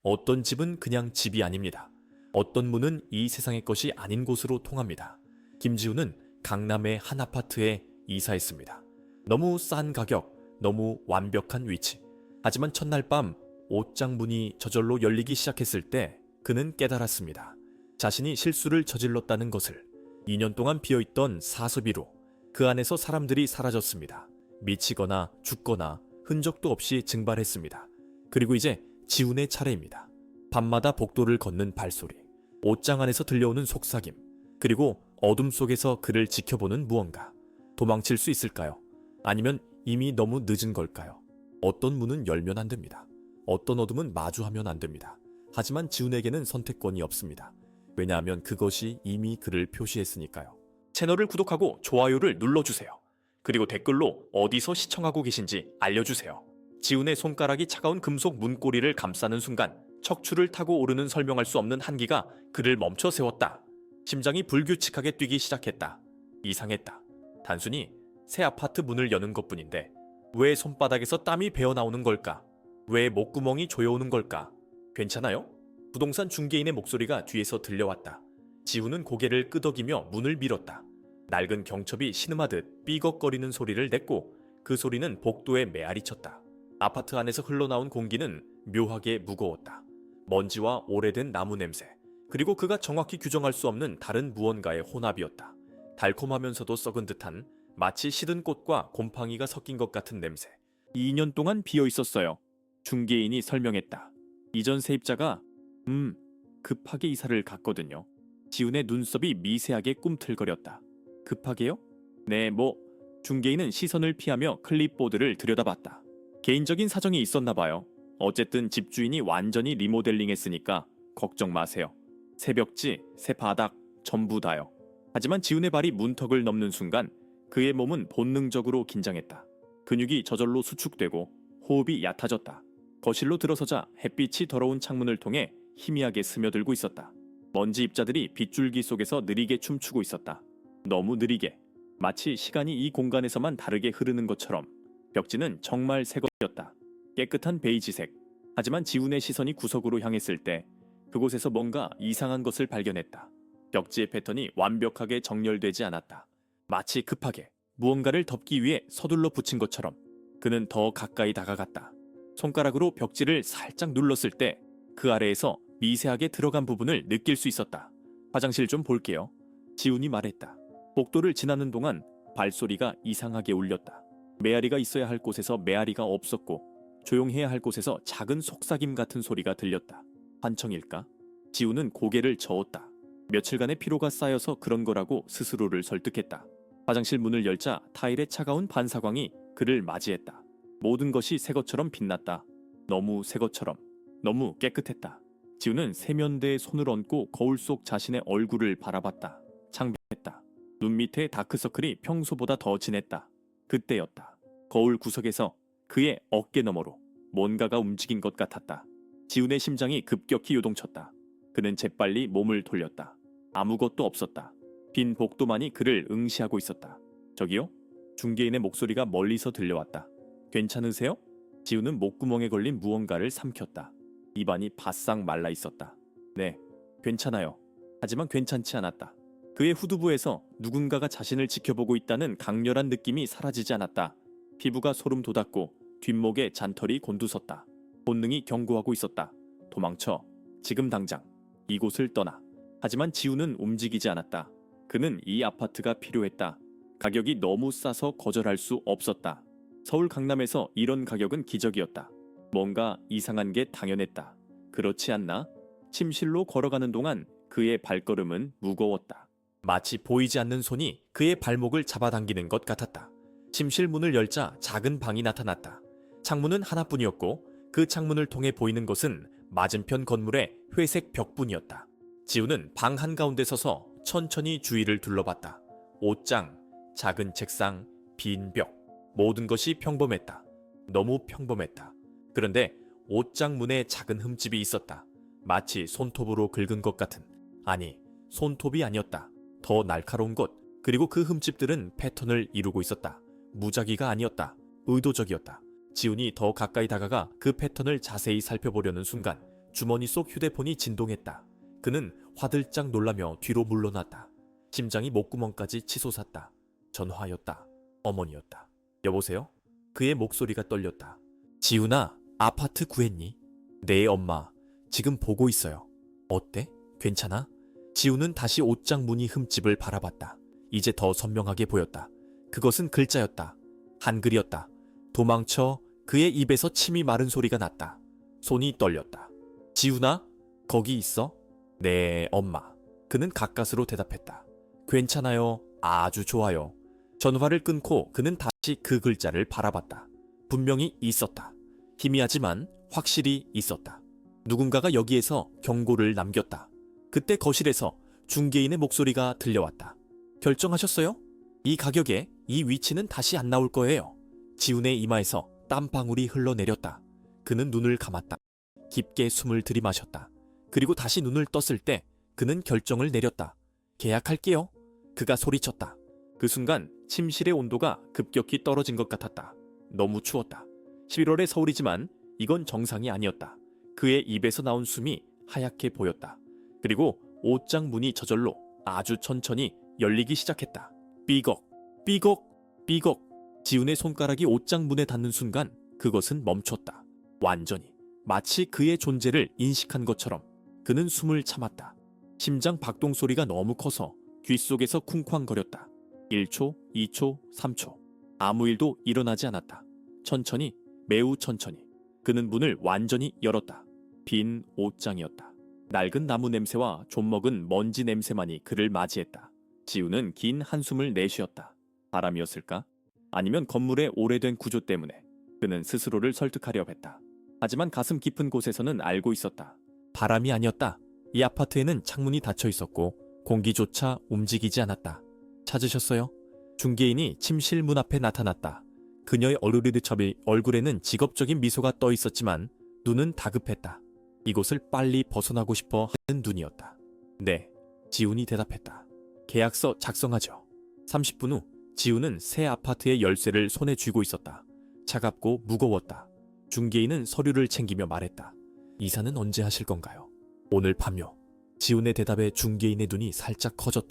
어떤 집은 그냥 집이 아닙니다. 어떤 문은 이 세상의 것이 아닌 곳으로 통합니다. 김지우는 강남의 한 아파트에 이사했습니다. 너무 싼 가격, 너무 완벽한 위치. 하지만 첫날 밤 옷장 문이 저절로 열리기 시작했을 때 그는 깨달았습니다. 자신이 실수를 저질렀다는 것을. 2년 동안 비어있던 사서비로 그 안에서 사람들이 사라졌습니다. 미치거나 죽거나 흔적도 없이 증발했습니다. 그리고 이제 지훈의 차례입니다. 밤마다 복도를 걷는 발소리, 옷장 안에서 들려오는 속삭임, 그리고 어둠 속에서 그를 지켜보는 무언가. 도망칠 수 있을까요? 아니면 이미 너무 늦은 걸까요? 어떤 문은 열면 안 됩니다. 어떤 어둠은 마주하면 안 됩니다. 하지만 지훈에게는 선택권이 없습니다. 왜냐하면 그것이 이미 그를 표시했으니까요. 채널을 구독하고 좋아요를 눌러주세요. 그리고 댓글로 어디서 시청하고 계신지 알려주세요. 지훈의 손가락이 차가운 금속 문고리를 감싸는 순간 척추를 타고 오르는 설명할 수 없는 한기가 그를 멈춰 세웠다. 심장이 불규칙하게 뛰기 시작했다. 이상했다. 단순히 새 아파트 문을 여는 것뿐인데 왜 손바닥에서 땀이 배어나오는 걸까? 왜 목구멍이 조여오는 걸까? 괜찮아요? 부동산 중개인의 목소리가 뒤에서 들려왔다. 지훈은 고개를 끄덕이며 문을 밀었다. 낡은 경첩이 신음하듯 삐걱거리는 소리를 냈고 그 소리는 복도에 메아리 쳤다. 아파트 안에서 흘러나온 공기는 묘하게 무거웠다. 먼지와 오래된 나무 냄새, 그리고 그가 정확히 규정할 수 없는 다른 무언가의 혼합이었다. 달콤하면서도 썩은 듯한, 마치 시든 꽃과 곰팡이가 섞인 것 같은 냄새. 2년 동안 비어 있었어요. 중개인이 설명했다. 이전 세입자가 급하게 이사를 갔거든요. 지훈의 눈썹이 미세하게 꿈틀거렸다. 급하게요? 네, 중개인은 시선을 피하며 클립보드를 들여다봤다. 개인적인 사정이 있었나 봐요. 어쨌든 집주인이 완전히 리모델링했으니까 걱정 마세요. 새 벽지, 새 바닥, 전부 다요. 하지만 지훈의 발이 문턱을 넘는 순간 그의 몸은 본능적으로 긴장했다. 근육이 저절로 수축되고 호흡이 얕아졌다. 거실로 들어서자 햇빛이 더러운 창문을 통해 희미하게 스며들고 있었다. 먼지 입자들이 빗줄기 속에서 느리게 춤추고 있었다. 너무 느리게, 마치 시간이 이 공간에서만 다르게 흐르는 것처럼. 벽지는 정말 새 것이었다. 깨끗한 베이지색. 하지만 지훈의 시선이 구석으로 향했을 때 그곳에서 뭔가 이상한 것을 발견했다. 벽지의 패턴이 완벽하게 정렬되지 않았다. 마치 급하게 무언가를 덮기 위해 서둘러 붙인 것처럼. 그는 더 가까이 다가갔다. 손가락으로 벽지를 살짝 눌렀을 때 그 아래에서 미세하게 들어간 부분을 느낄 수 있었다. 화장실 좀 볼게요. 지훈이 말했다. 복도를 지나는 동안 발소리가 이상하게 울렸다. 메아리가 있어야 할 곳에서 메아리가 없었고 조용해야 할 곳에서 작은 속삭임 같은 소리가 들렸다. 환청일까? 지훈은 고개를 저었다. 며칠간의 피로가 쌓여서 그런 거라고 스스로를 설득했다. 화장실 문을 열자 타일의 차가운 반사광이 그를 맞이했다. 모든 것이 새 것처럼 빛났다. 너무 새 것처럼. 너무 깨끗했다. 지훈은 세면대에 손을 얹고 거울 속 자신의 얼굴을 바라봤다. 창백했다. 눈 밑에 다크서클이 평소보다 더 진했다. 그때였다. 거울 구석에서 그의 어깨 너머로 뭔가가 움직인 것 같았다. 지훈의 심장이 급격히 요동쳤다. 그는 재빨리 몸을 돌렸다. 아무것도 없었다. 빈 복도만이 그를 응시하고 있었다. 저기요? 중개인의 목소리가 멀리서 들려왔다. 괜찮으세요? 지훈은 목구멍에 걸린 무언가를 삼켰다. 입안이 바싹 말라 있었다. 네, 괜찮아요. 하지만 괜찮지 않았다. 그의 후두부에서 누군가가 자신을 지켜보고 있다는 강렬한 느낌이 사라지지 않았다. 피부가 소름 돋았고 뒷목에 잔털이 곤두섰다. 본능이 경고하고 있었다. 도망쳐. 지금 당장. 이곳을 떠나. 하지만 지훈은 움직이지 않았다. 그는 이 아파트가 필요했다. 가격이 너무 싸서 거절할 수 없었다. 서울 강남에서 이런 가격은 기적이었다. 뭔가 이상한 게 당연했다. 그렇지 않나? 침실로 걸어가는 동안 그의 발걸음은 무거웠다. 마치 보이지 않는 손이 그의 발목을 잡아당기는 것 같았다. 침실 문을 열자 작은 방이 나타났다. 창문은 하나뿐이었고 그 창문을 통해 보이는 것은 맞은편 건물의 회색 벽뿐이었다. 지훈은 방 한가운데 서서 천천히 주위를 둘러봤다. 옷장, 작은 책상, 빈 벽, 모든 것이 평범했다. 너무 평범했다. 그런데 옷장 문에 작은 흠집이 있었다. 마치 손톱으로 긁은 것 같은, 아니, 손톱이 아니었다. 더 날카로운 것, 그리고 그 흠집들은 패턴을 이루고 있었다. 무작위가 아니었다. 의도적이었다. 지훈이 더 가까이 다가가 그 패턴을 자세히 살펴보려는 순간 주머니 속 휴대폰이 진동했다. 그는 화들짝 놀라며 뒤로 물러났다. 심장이 목구멍까지 치솟았다. 전화였다. 어머니였다. 여보세요? 그의 목소리가 떨렸다. 지훈아, 아파트 구했니? 네, 엄마. 지금 보고 있어요. 어때? 괜찮아? 지훈은 다시 옷장 무늬 흠집을 바라봤다. 이제 더 선명하게 보였다. 그것은 글자였다. 한글이었다. 도망쳐. 그의 입에서 침이 마른 소리가 났다. 손이 떨렸다. 지훈아? 거기 있어? 네, 엄마. 그는 가까스로 대답했다. 괜찮아요. 아주 좋아요. 전화를 끊고 그는 다시 그 글자를 바라봤다. 분명히 있었다. 희미하지만 확실히 있었다. 누군가가 여기에서 경고를 남겼다. 그때 거실에서 중개인의 목소리가 들려왔다. 결정하셨어요? 이 가격에 이 위치는 다시 안 나올 거예요. 지훈의 이마에서 땀방울이 흘러내렸다. 그는 눈을 감았다. 깊게 숨을 들이마셨다. 그리고 다시 눈을 떴을 때 그는 결정을 내렸다. 계약할게요. 그가 소리쳤다. 그 순간 침실의 온도가 급격히 떨어진 것 같았다. 너무 추웠다. 11월의 서울이지만 이건 정상이 아니었다. 그의 입에서 나온 숨이 하얗게 보였다. 그리고 옷장 문이 저절로 아주 천천히 열리기 시작했다. 삐걱, 삐걱, 삐걱. 지훈의 손가락이 옷장 문에 닿는 순간 그것은 멈췄다. 완전히. 마치 그의 존재를 인식한 것처럼 그는 숨을 참았다. 심장 박동 소리가 너무 커서 귓속에서 쿵쾅거렸다. 1초, 2초, 3초. 아무 일도 일어나지 않았다. 천천히, 매우 천천히. 그는 문을 완전히 열었다. 빈 옷장이었다. 낡은 나무 냄새와 좀먹은 먼지 냄새만이 그를 맞이했다. 지훈은 긴 한숨을 내쉬었다. 바람이었을까? 아니면 건물의 오래된 구조 때문에 그는 스스로를 설득하려 했다. 하지만 가슴 깊은 곳에서는 알고 있었다. 바람이 아니었다. 이 아파트에는 창문이 닫혀 있었고 공기조차 움직이지 않았다. 찾으셨어요? 중개인이 침실 문 앞에 나타났다. 그녀의 얼굴에는 직업적인 미소가 떠 있었지만 눈은 다급했다. 이곳을 빨리 벗어나고 싶어 하는 눈이었다. 네, 지훈이 대답했다. 계약서 작성하죠. 30분 후 지훈은 새 아파트의 열쇠를 손에 쥐고 있었다. 차갑고 무거웠다. 중개인은 서류를 챙기며 말했다. 이사는 언제 하실 건가요? 오늘 밤요. 지훈의 대답에 중개인의 눈이 살짝 커졌다.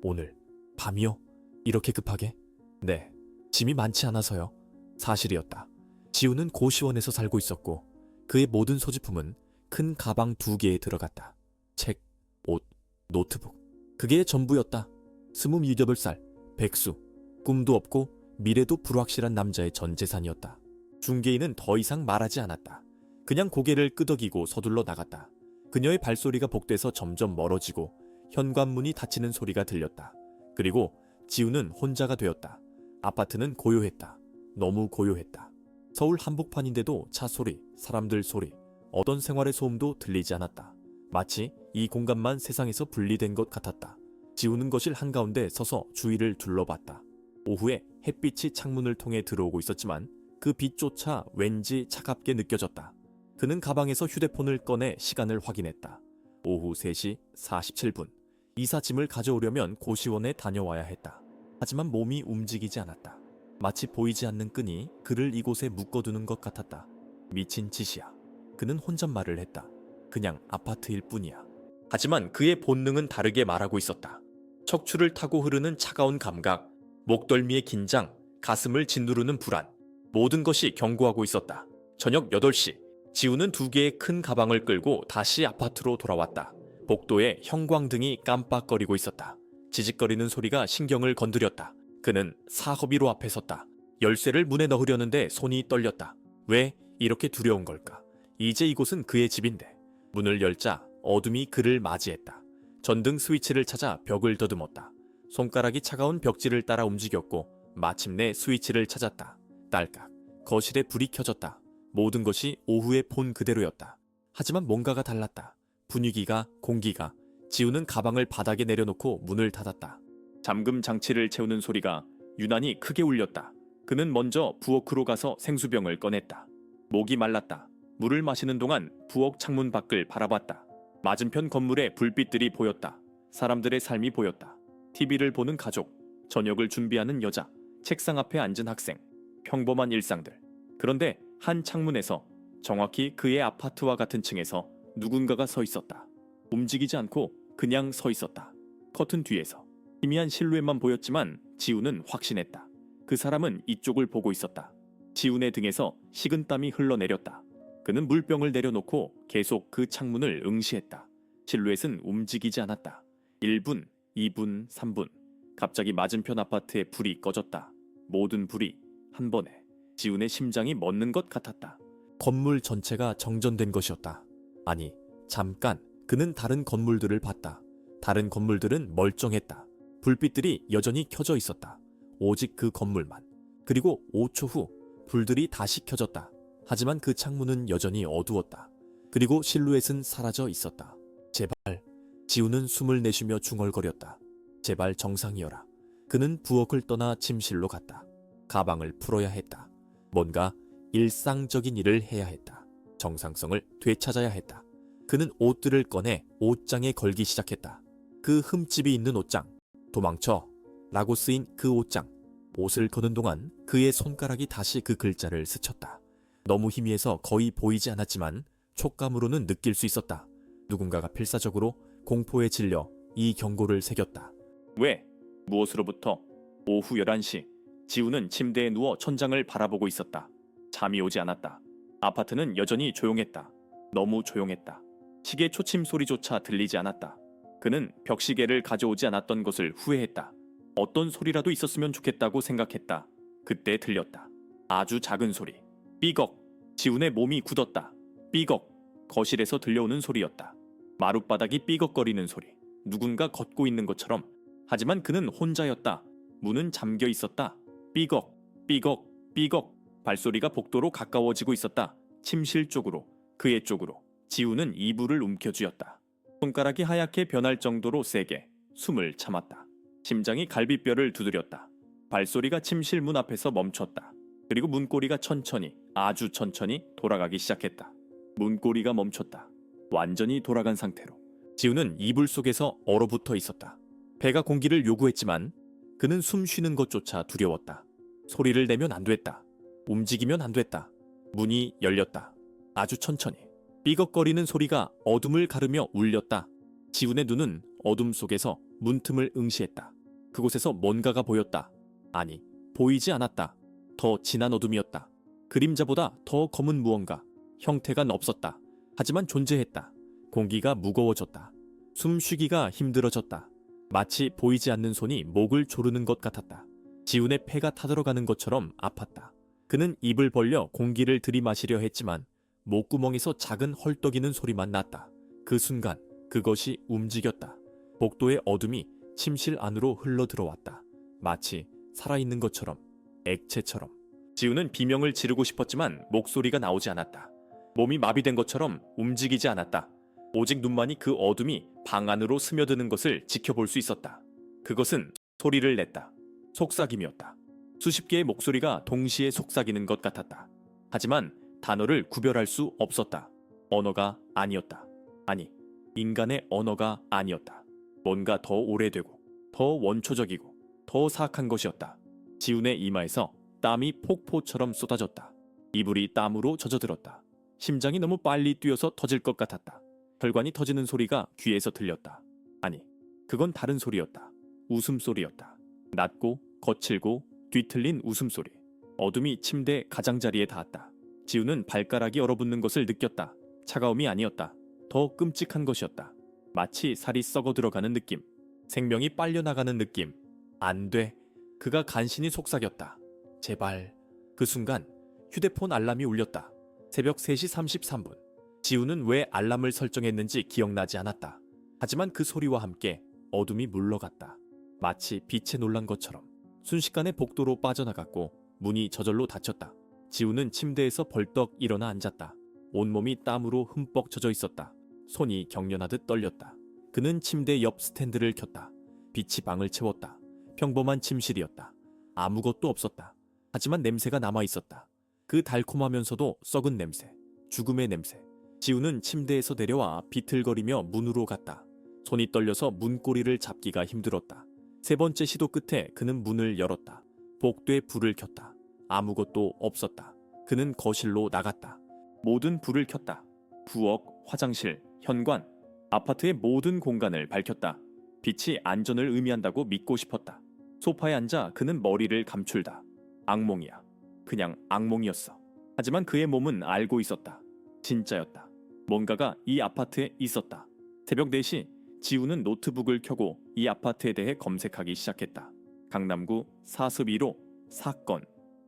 오늘 밤이요? 이렇게 급하게? 네, 짐이 많지 않아서요. 사실이었다. 지훈은 고시원에서 살고 있었고 그의 모든 소지품은 큰 가방 2개에 들어갔다. 책, 옷, 노트북. 그게 전부였다. 28살, 백수, 꿈도 없고 미래도 불확실한 남자의 전 재산이었다. 중개인은 더 이상 말하지 않았다. 그냥 고개를 끄덕이고 서둘러 나갔다. 그녀의 발소리가 복돼서 점점 멀어지고 현관문이 닫히는 소리가 들렸다. 그리고 지훈은 혼자가 되었다. 아파트는 고요했다. 너무 고요했다. 서울 한복판인데도 차 소리, 사람들 소리, 어떤 생활의 소음도 들리지 않았다. 마치 이 공간만 세상에서 분리된 것 같았다. 지훈은 거실 한가운데 서서 주위를 둘러봤다. 오후에 햇빛이 창문을 통해 들어오고 있었지만 그 빛조차 왠지 차갑게 느껴졌다. 그는 가방에서 휴대폰을 꺼내 시간을 확인했다. 오후 3시 47분. 이사 짐을 가져오려면 고시원에 다녀와야 했다. 하지만 몸이 움직이지 않았다. 마치 보이지 않는 끈이 그를 이곳에 묶어두는 것 같았다. 미친 짓이야. 그는 혼잣말을 했다. 그냥 아파트일 뿐이야. 하지만 그의 본능은 다르게 말하고 있었다. 척추를 타고 흐르는 차가운 감각, 목덜미의 긴장, 가슴을 짓누르는 불안. 모든 것이 경고하고 있었다. 저녁 8시. 지훈은 2개의 큰 가방을 끌고 다시 아파트로 돌아왔다. 복도에 형광등이 깜빡거리고 있었다. 지직거리는 소리가 신경을 건드렸다. 그는 사거리로 앞에 섰다. 열쇠를 문에 넣으려는데 손이 떨렸다. 왜 이렇게 두려운 걸까? 이제 이곳은 그의 집인데. 문을 열자 어둠이 그를 맞이했다. 전등 스위치를 찾아 벽을 더듬었다. 손가락이 차가운 벽지를 따라 움직였고 마침내 스위치를 찾았다. 딸깍. 거실에 불이 켜졌다. 모든 것이 오후에 본 그대로였다. 하지만 뭔가가 달랐다. 분위기가, 공기가. 지훈은 가방을 바닥에 내려놓고 문을 닫았다. 잠금 장치를 채우는 소리가 유난히 크게 울렸다. 그는 먼저 부엌으로 가서 생수병을 꺼냈다. 목이 말랐다. 물을 마시는 동안 부엌 창문 밖을 바라봤다. 맞은편 건물에 불빛들이 보였다. 사람들의 삶이 보였다. TV를 보는 가족, 저녁을 준비하는 여자, 책상 앞에 앉은 학생, 평범한 일상들. 그런데 한 창문에서 정확히 그의 아파트와 같은 층에서 누군가가 서 있었다. 움직이지 않고 그냥 서 있었다. 커튼 뒤에서 희미한 실루엣만 보였지만 지우는 확신했다. 그 사람은 이쪽을 보고 있었다. 지훈의 등에서 식은땀이 흘러내렸다. 그는 물병을 내려놓고 계속 그 창문을 응시했다. 실루엣은 움직이지 않았다. 1분, 2분, 3분. 갑자기 맞은편 아파트에 불이 꺼졌다. 모든 불이 한 번에 지훈의 심장이 멎는 것 같았다. 건물 전체가 정전된 것이었다. 아니, 잠깐 그는 다른 건물들을 봤다. 다른 건물들은 멀쩡했다. 불빛들이 여전히 켜져 있었다. 오직 그 건물만. 그리고 5초 후 불들이 다시 켜졌다. 하지만 그 창문은 여전히 어두웠다. 그리고 실루엣은 사라져 있었다. 제발. 지우는 숨을 내쉬며 중얼거렸다. 제발 정상이어라. 그는 부엌을 떠나 침실로 갔다. 가방을 풀어야 했다. 뭔가 일상적인 일을 해야 했다. 정상성을 되찾아야 했다. 그는 옷들을 꺼내 옷장에 걸기 시작했다. 그 흠집이 있는 옷장. 도망쳐 라고 쓰인 그 옷장. 옷을 거는 동안 그의 손가락이 다시 그 글자를 스쳤다. 너무 희미해서 거의 보이지 않았지만 촉감으로는 느낄 수 있었다. 누군가가 필사적으로 공포에 질려 이 경고를 새겼다. 왜? 무엇으로부터? 오후 11시. 지우는 침대에 누워 천장을 바라보고 있었다. 잠이 오지 않았다. 아파트는 여전히 조용했다. 너무 조용했다. 시계 초침 소리조차 들리지 않았다. 그는 벽시계를 가져오지 않았던 것을 후회했다. 어떤 소리라도 있었으면 좋겠다고 생각했다. 그때 들렸다. 아주 작은 소리. 삐걱. 지훈의 몸이 굳었다. 삐걱. 거실에서 들려오는 소리였다. 마룻바닥이 삐걱거리는 소리. 누군가 걷고 있는 것처럼. 하지만 그는 혼자였다. 문은 잠겨 있었다. 삐걱. 삐걱. 삐걱. 발소리가 복도로 가까워지고 있었다. 침실 쪽으로. 그의 쪽으로. 지훈은 이불을 움켜쥐었다. 손가락이 하얗게 변할 정도로 세게 숨을 참았다. 심장이 갈비뼈를 두드렸다. 발소리가 침실 문 앞에서 멈췄다. 그리고 문고리가 천천히, 아주 천천히 돌아가기 시작했다. 문고리가 멈췄다. 완전히 돌아간 상태로. 지훈은 이불 속에서 얼어붙어 있었다. 배가 공기를 요구했지만 그는 숨 쉬는 것조차 두려웠다. 소리를 내면 안 됐다. 움직이면 안 됐다. 문이 열렸다. 아주 천천히. 삐걱거리는 소리가 어둠을 가르며 울렸다. 지훈의 눈은 어둠 속에서 문틈을 응시했다. 그곳에서 뭔가가 보였다. 아니, 보이지 않았다. 더 진한 어둠이었다. 그림자보다 더 검은 무언가. 형태가 없었다. 하지만 존재했다. 공기가 무거워졌다. 숨쉬기가 힘들어졌다. 마치 보이지 않는 손이 목을 조르는 것 같았다. 지훈의 폐가 타들어가는 것처럼 아팠다. 그는 입을 벌려 공기를 들이마시려 했지만 목구멍에서 작은 헐떡이는 소리만 났다. 그 순간 그것이 움직였다. 복도의 어둠이 침실 안으로 흘러들어왔다. 마치 살아있는 것처럼, 액체처럼. 지훈은 비명을 지르고 싶었지만 목소리가 나오지 않았다. 몸이 마비된 것처럼 움직이지 않았다. 오직 눈만이 그 어둠이 방 안으로 스며드는 것을 지켜볼 수 있었다. 그것은 소리를 냈다. 속삭임이었다. 수십 개의 목소리가 동시에 속삭이는 것 같았다. 하지만 단어를 구별할 수 없었다. 언어가 아니었다. 아니, 인간의 언어가 아니었다. 뭔가 더 오래되고, 더 원초적이고, 더 사악한 것이었다. 지훈의 이마에서 땀이 폭포처럼 쏟아졌다. 이불이 땀으로 젖어들었다. 심장이 너무 빨리 뛰어서 터질 것 같았다. 혈관이 터지는 소리가 귀에서 들렸다. 아니, 그건 다른 소리였다. 웃음소리였다. 낮고 거칠고 뒤틀린 웃음소리. 어둠이 침대 가장자리에 닿았다. 지훈은 발가락이 얼어붙는 것을 느꼈다. 차가움이 아니었다. 더 끔찍한 것이었다. 마치 살이 썩어 들어가는 느낌. 생명이 빨려나가는 느낌. 안 돼. 그가 간신히 속삭였다. 제발. 그 순간 휴대폰 알람이 울렸다. 새벽 3시 33분. 지훈은 왜 알람을 설정했는지 기억나지 않았다. 하지만 그 소리와 함께 어둠이 물러갔다. 마치 빛에 놀란 것처럼. 순식간에 복도로 빠져나갔고 문이 저절로 닫혔다. 지훈은 침대에서 벌떡 일어나 앉았다. 온몸이 땀으로 흠뻑 젖어 있었다. 손이 경련하듯 떨렸다. 그는 침대 옆 스탠드를 켰다. 빛이 방을 채웠다. 평범한 침실이었다. 아무것도 없었다. 하지만 냄새가 남아있었다. 그 달콤하면서도 썩은 냄새. 죽음의 냄새. 지훈은 침대에서 내려와 비틀거리며 문으로 갔다. 손이 떨려서 문고리를 잡기가 힘들었다. 세 번째 시도 끝에 그는 문을 열었다. 복도에 불을 켰다. 아무것도 없었다. 그는 거실로 나갔다. 모든 불을 켰다. 부엌, 화장실, 현관, 아파트의 모든 공간을 밝혔다. 빛이 안전을 의미한다고 믿고 싶었다. 소파에 앉아 그는 머리를 감출다. 악몽이야. 그냥 악몽이었어. 하지만 그의 몸은 알고 있었다. 진짜였다. 뭔가가 이 아파트에 있었다. 새벽 4시 지우는 노트북을 켜고 이 아파트에 대해 검색하기 시작했다. 강남구 42로 사건,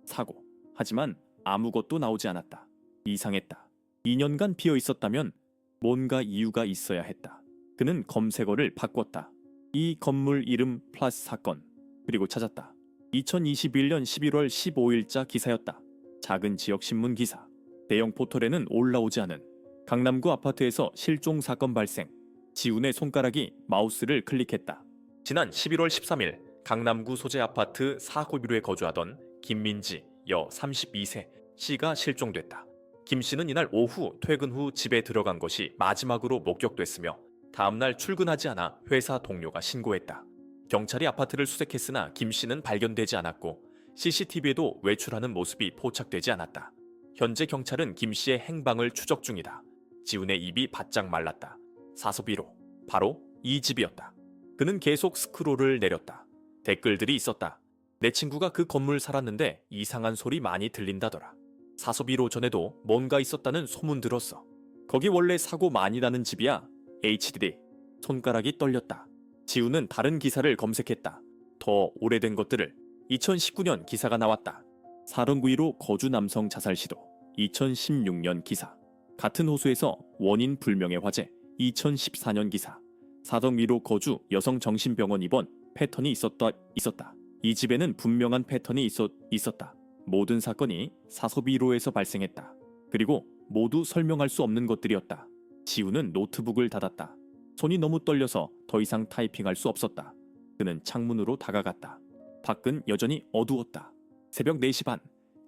사고. 하지만 아무것도 나오지 않았다. 이상했다. 2년간 비어 있었다면 뭔가 이유가 있어야 했다. 그는 검색어를 바꿨다. 이 건물 이름 플러스 사건. 그리고 찾았다. 2021년 11월 15일자 기사였다. 작은 지역 신문 기사. 대형 포털에는 올라오지 않은 강남구 아파트에서 실종 사건 발생. 지훈의 손가락이 마우스를 클릭했다. 지난 11월 13일 강남구 소재 아파트 4고비루에 거주하던 김민지 여 32세 씨가 실종됐다. 김 씨는 이날 오후 퇴근 후 집에 들어간 것이 마지막으로 목격됐으며 다음날 출근하지 않아 회사 동료가 신고했다. 경찰이 아파트를 수색했으나 김 씨는 발견되지 않았고 CCTV에도 외출하는 모습이 포착되지 않았다. 현재 경찰은 김 씨의 행방을 추적 중이다. 지훈의 입이 바짝 말랐다. 사소비로 바로 이 집이었다. 그는 계속 스크롤을 내렸다. 댓글들이 있었다. 내 친구가 그 건물 살았는데 이상한 소리 많이 들린다더라. 사소비로 전에도 뭔가 있었다는 소문 들었어. 거기 원래 사고 많이 나는 집이야. HDD. 손가락이 떨렸다. 지우는 다른 기사를 검색했다. 더 오래된 것들을. 2019년 기사가 나왔다. 사ron구이로 거주 남성 자살 시도. 2016년 기사. 같은 호수에서 원인 불명의 화재. 2014년 기사. 사덕 위로 거주 여성 정신병원 입원. 패턴이 있었다. 이 집에는 분명한 패턴이 있었다. 모든 사건이 사소비로에서 발생했다. 그리고 모두 설명할 수 없는 것들이었다. 지우는 노트북을 닫았다. 손이 너무 떨려서 더 이상 타이핑할 수 없었다. 그는 창문으로 다가갔다. 밖은 여전히 어두웠다. 새벽 4시 반.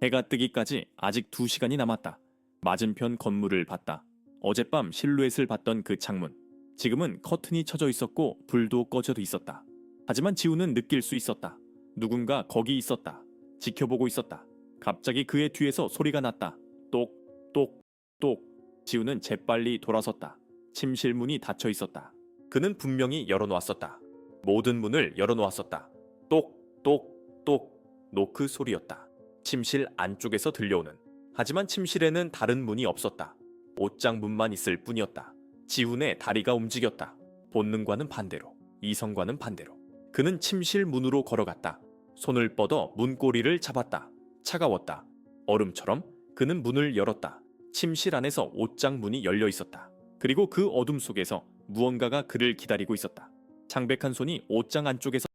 해가 뜨기까지 아직 2시간이 남았다. 맞은편 건물을 봤다. 어젯밤 실루엣을 봤던 그 창문. 지금은 커튼이 쳐져 있었고 불도 꺼져 있었다. 하지만 지우는 느낄 수 있었다. 누군가 거기 있었다. 지켜보고 있었다. 갑자기 그의 뒤에서 소리가 났다. 똑, 똑, 똑. 지우는 재빨리 돌아섰다. 침실 문이 닫혀 있었다. 그는 분명히 열어놓았었다. 모든 문을 열어놓았었다. 똑, 똑, 똑. 노크 소리였다. 침실 안쪽에서 들려오는. 하지만 침실에는 다른 문이 없었다. 옷장 문만 있을 뿐이었다. 지훈의 다리가 움직였다. 본능과는 반대로, 이성과는 반대로. 그는 침실 문으로 걸어갔다. 손을 뻗어 문고리를 잡았다. 차가웠다. 얼음처럼 그는 문을 열었다. 침실 안에서 옷장 문이 열려 있었다. 그리고 그 어둠 속에서 무언가가 그를 기다리고 있었다. 창백한 손이 옷장 안쪽에서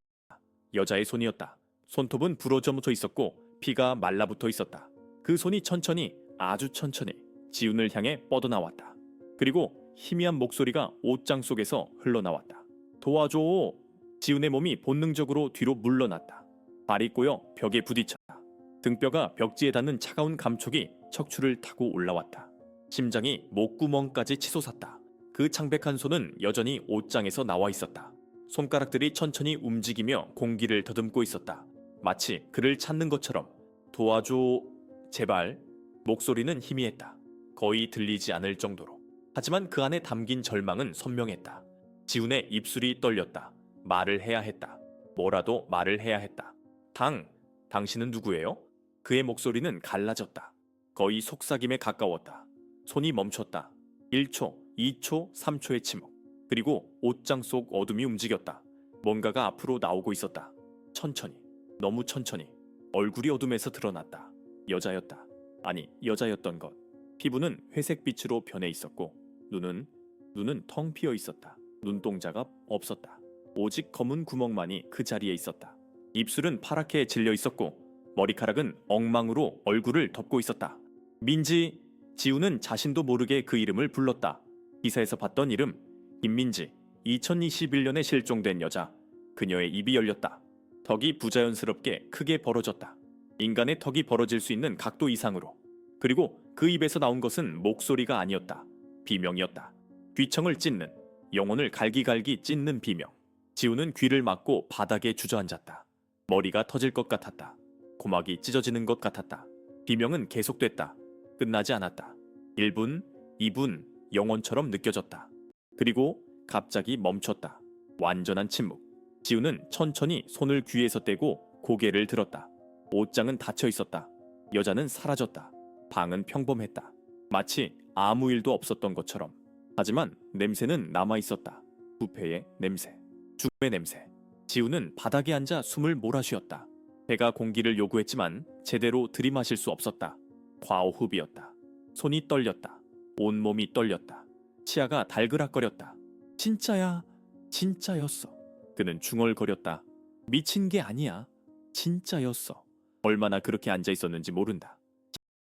여자의 손이었다. 손톱은 부러져붙어 있었고 피가 말라붙어 있었다. 그 손이 천천히, 아주 천천히 지훈을 향해 뻗어나왔다. 그리고 희미한 목소리가 옷장 속에서 흘러나왔다. 도와줘. 지훈의 몸이 본능적으로 뒤로 물러났다. 발이 꼬여 벽에 부딪혔다. 등뼈가 벽지에 닿는 차가운 감촉이 척추를 타고 올라왔다. 심장이 목구멍까지 치솟았다. 그 창백한 손은 여전히 옷장에서 나와 있었다. 손가락들이 천천히 움직이며 공기를 더듬고 있었다. 마치 그를 찾는 것처럼. 도와줘. 제발. 목소리는 희미했다. 거의 들리지 않을 정도로. 하지만 그 안에 담긴 절망은 선명했다. 지훈의 입술이 떨렸다. 말을 해야 했다. 뭐라도 말을 해야 했다. 당신은 누구예요? 그의 목소리는 갈라졌다. 거의 속삭임에 가까웠다. 손이 멈췄다. 1초, 2초, 3초의 침묵. 그리고 옷장 속 어둠이 움직였다. 뭔가가 앞으로 나오고 있었다. 천천히, 너무 천천히. 얼굴이 어둠에서 드러났다. 여자였다. 아니, 여자였던 것. 피부는 회색빛으로 변해 있었고 눈은 텅 비어 있었다. 눈동자가 없었다. 오직 검은 구멍만이 그 자리에 있었다. 입술은 파랗게 질려 있었고 머리카락은 엉망으로 얼굴을 덮고 있었다. 민지. 지우는 자신도 모르게 그 이름을 불렀다. 기사에서 봤던 이름. 김민지. 2021년에 실종된 여자. 그녀의 입이 열렸다. 턱이 부자연스럽게 크게 벌어졌다. 인간의 턱이 벌어질 수 있는 각도 이상으로. 그리고 그 입에서 나온 것은 목소리가 아니었다. 비명이었다. 귀청을 찢는, 영혼을 갈기갈기 찢는 비명. 지우는 귀를 막고 바닥에 주저앉았다. 머리가 터질 것 같았다. 고막이 찢어지는 것 같았다. 비명은 계속됐다. 끝나지 않았다. 1분, 2분, 영원처럼 느껴졌다. 그리고 갑자기 멈췄다. 완전한 침묵. 지우는 천천히 손을 귀에서 떼고 고개를 들었다. 옷장은 닫혀 있었다. 여자는 사라졌다. 방은 평범했다. 마치 아무 일도 없었던 것처럼. 하지만 냄새는 남아 있었다. 부패의 냄새, 죽음의 냄새. 지우는 바닥에 앉아 숨을 몰아쉬었다. 배가 공기를 요구했지만 제대로 들이마실 수 없었다. 과호흡이었다. 손이 떨렸다. 온몸이 떨렸다. 치아가 달그락거렸다. 진짜야, 진짜였어. 그는 중얼거렸다. 미친 게 아니야. 진짜였어. 얼마나 그렇게 앉아 있었는지 모른다.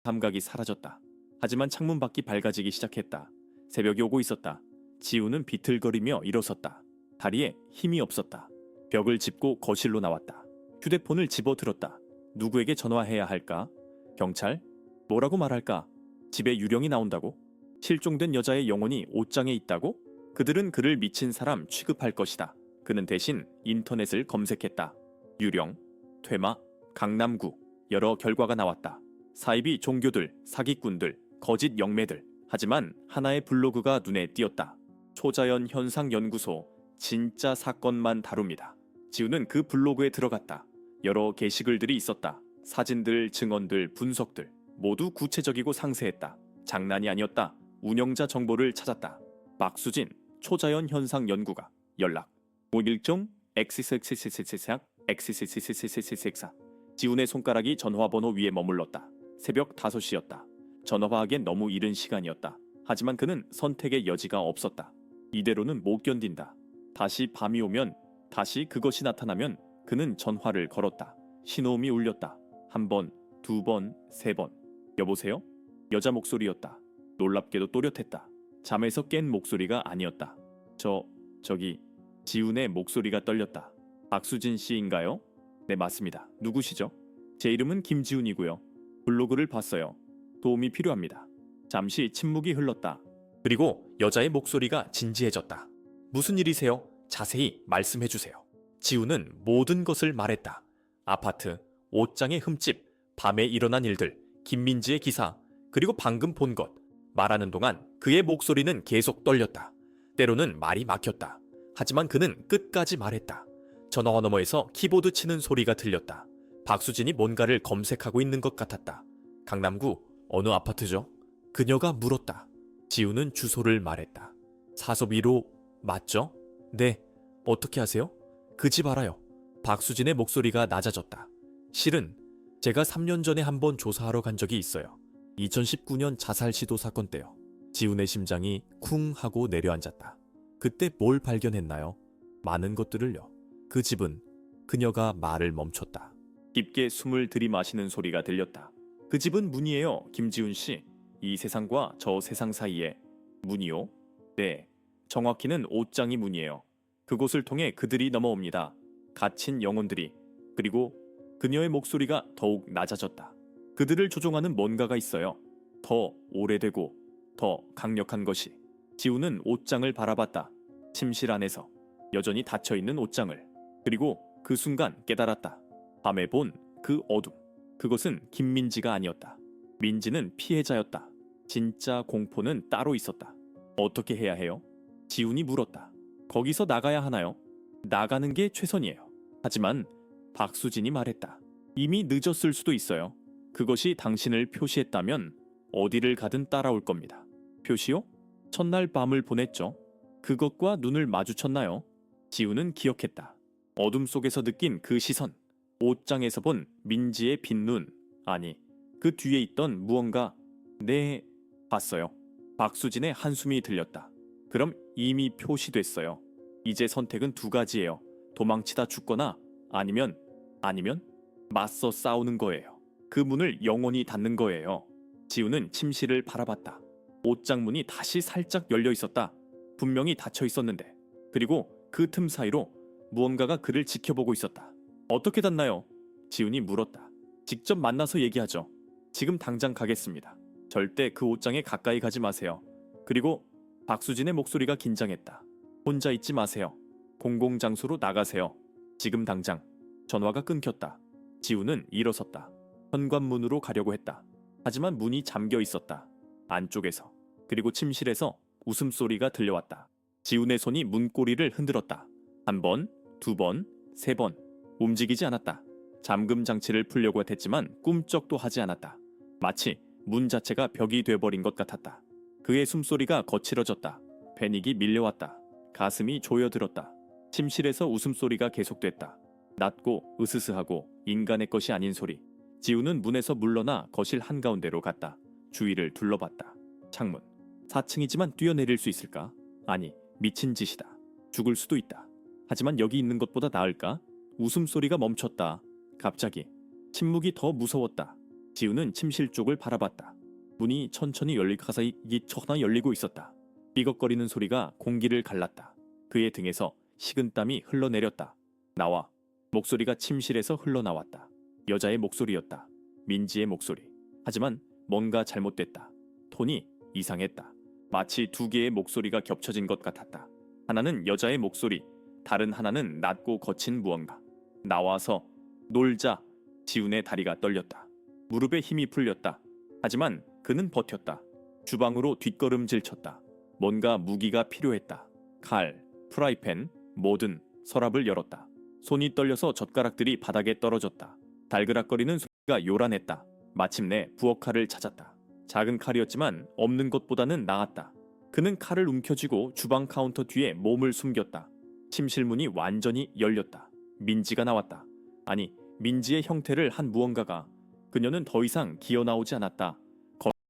감각이 사라졌다. 하지만 창문 밖이 밝아지기 시작했다. 새벽이 오고 있었다. 지우는 비틀거리며 일어섰다. 다리에 힘이 없었다. 벽을 짚고 거실로 나왔다. 휴대폰을 집어들었다. 누구에게 전화해야 할까? 경찰? 뭐라고 말할까? 집에 유령이 나온다고? 실종된 여자의 영혼이 옷장에 있다고? 그들은 그를 미친 사람 취급할 것이다. 그는 대신 인터넷을 검색했다. 유령, 퇴마, 강남구. 여러 결과가 나왔다. 사이비 종교들, 사기꾼들, 거짓 영매들. 하지만 하나의 블로그가 눈에 띄었다. 초자연 현상 연구소. 진짜 사건만 다룹니다. 지우는 그 블로그에 들어갔다. 여러 게시글들이 있었다. 사진들, 증언들, 분석들. 모두 구체적이고 상세했다. 장난이 아니었다. 운영자 정보를 찾았다. 박수진, 초자연 현상 연구가. 연락. 5일종 XXXXX 지훈의 손가락이 전화번호 위에 머물렀다. 새벽 5시였다. 전화하기엔 너무 이른 시간이었다. 하지만 그는 선택의 여지가 없었다. 이대로는 못 견딘다. 다시 밤이 오면, 다시 그것이 나타나면 그는 전화를 걸었다. 신호음이 울렸다. 1번, 2번, 3번. 여보세요? 여자 목소리였다. 놀랍게도 또렷했다. 잠에서 깬 목소리가 아니었다. 저기 지훈의 목소리가 떨렸다. 박수진 씨인가요? 네, 맞습니다. 누구시죠? 제 이름은 김지훈이고요. 블로그를 봤어요. 도움이 필요합니다. 잠시 침묵이 흘렀다. 그리고 여자의 목소리가 진지해졌다. 무슨 일이세요? 자세히 말씀해 주세요. 지훈은 모든 것을 말했다. 아파트, 옷장의 흠집, 밤에 일어난 일들, 김민지의 기사, 그리고 방금 본 것. 말하는 동안 그의 목소리는 계속 떨렸다. 때로는 말이 막혔다. 하지만 그는 끝까지 말했다. 전화와 너머에서 키보드 치는 소리가 들렸다. 박수진이 뭔가를 검색하고 있는 것 같았다. 강남구 어느 아파트죠? 그녀가 물었다. 지우는 주소를 말했다. 사섭 1호 맞죠? 네. 어떻게 하세요? 그 집 알아요. 박수진의 목소리가 낮아졌다. 실은 제가 3년 전에 한번 조사하러 간 적이 있어요. 2019년 자살 시도 사건 때요. 지훈의 심장이 쿵 하고 내려앉았다. 그때 뭘 발견했나요? 많은 것들을요. 그 집은 그녀가 말을 멈췄다. 깊게 숨을 들이마시는 소리가 들렸다. 그 집은 문이에요, 김지훈 씨. 이 세상과 저 세상 사이에. 문이요? 네. 정확히는 옷장이 문이에요. 그곳을 통해 그들이 넘어옵니다. 갇힌 영혼들이. 그리고 그녀의 목소리가 더욱 낮아졌다. 그들을 조종하는 뭔가가 있어요. 더 오래되고 더 강력한 것이. 지우는 옷장을 바라봤다. 침실 안에서 여전히 닫혀있는 옷장을. 그리고 그 순간 깨달았다. 밤에 본 그 어둠. 그것은 김민지가 아니었다. 민지는 피해자였다. 진짜 공포는 따로 있었다. 어떻게 해야 해요? 지훈이 물었다. 거기서 나가야 하나요? 나가는 게 최선이에요. 하지만 박수진이 말했다. 이미 늦었을 수도 있어요. 그것이 당신을 표시했다면 어디를 가든 따라올 겁니다. 표시요? 첫날 밤을 보냈죠. 그것과 눈을 마주쳤나요? 지우는 기억했다. 어둠 속에서 느낀 그 시선. 옷장에서 본 민지의 빈 눈. 아니, 그 뒤에 있던 무언가. 네, 봤어요. 박수진의 한숨이 들렸다. 그럼 이미 표시됐어요. 이제 선택은 2가지예요. 도망치다 죽거나 아니면 맞서 싸우는 거예요. 그 문을 영원히 닫는 거예요. 지우는 침실을 바라봤다. 옷장 문이 다시 살짝 열려 있었다. 분명히 닫혀 있었는데. 그리고 그 틈 사이로 무언가가 그를 지켜보고 있었다. 어떻게 닫나요? 지훈이 물었다. 직접 만나서 얘기하죠. 지금 당장 가겠습니다. 절대 그 옷장에 가까이 가지 마세요. 그리고 박수진의 목소리가 긴장했다. 혼자 있지 마세요. 공공장소로 나가세요. 지금 당장. 전화가 끊겼다. 지훈은 일어섰다. 현관문으로 가려고 했다. 하지만 문이 잠겨 있었다. 안쪽에서. 그리고 침실에서 웃음소리가 들려왔다. 지훈의 손이 문고리를 흔들었다. 한 번, 두 번, 세 번. 움직이지 않았다. 잠금 장치를 풀려고 했지만 꿈쩍도 하지 않았다. 마치 문 자체가 벽이 돼버린 것 같았다. 그의 숨소리가 거칠어졌다. 패닉이 밀려왔다. 가슴이 조여들었다. 침실에서 웃음소리가 계속됐다. 낮고 으스스하고 인간의 것이 아닌 소리. 지우는 문에서 물러나 거실 한가운데로 갔다. 주위를 둘러봤다. 창문. 4층이지만 뛰어내릴 수 있을까? 아니, 미친 짓이다. 죽을 수도 있다. 하지만 여기 있는 것보다 나을까? 웃음소리가 멈췄다. 갑자기 침묵이 더 무서웠다. 지우는 침실 쪽을 바라봤다. 문이 천천히 열리고 있었다. 삐걱거리는 소리가 공기를 갈랐다. 그의 등에서 식은땀이 흘러내렸다. 나와. 목소리가 침실에서 흘러나왔다. 여자의 목소리였다. 민지의 목소리. 하지만 뭔가 잘못됐다. 톤이 이상했다. 마치 두 개의 목소리가 겹쳐진 것 같았다. 하나는 여자의 목소리, 다른 하나는 낮고 거친 무언가. 나와서 놀자. 지훈의 다리가 떨렸다. 무릎에 힘이 풀렸다. 하지만 그는 버텼다. 주방으로 뒷걸음질 쳤다. 뭔가 무기가 필요했다. 칼, 프라이팬, 뭐든. 서랍을 열었다. 손이 떨려서 젓가락들이 바닥에 떨어졌다. 달그락거리는 소리가 요란했다. 마침내 부엌칼을 찾았다. 작은 칼이었지만 없는 것보다는 나았다. 그는 칼을 움켜쥐고 주방 카운터 뒤에 몸을 숨겼다. 침실 문이 완전히 열렸다. 민지가 나왔다. 아니, 민지의 형태를 한 무언가가. 그녀는 더 이상 기어나오지 않았다.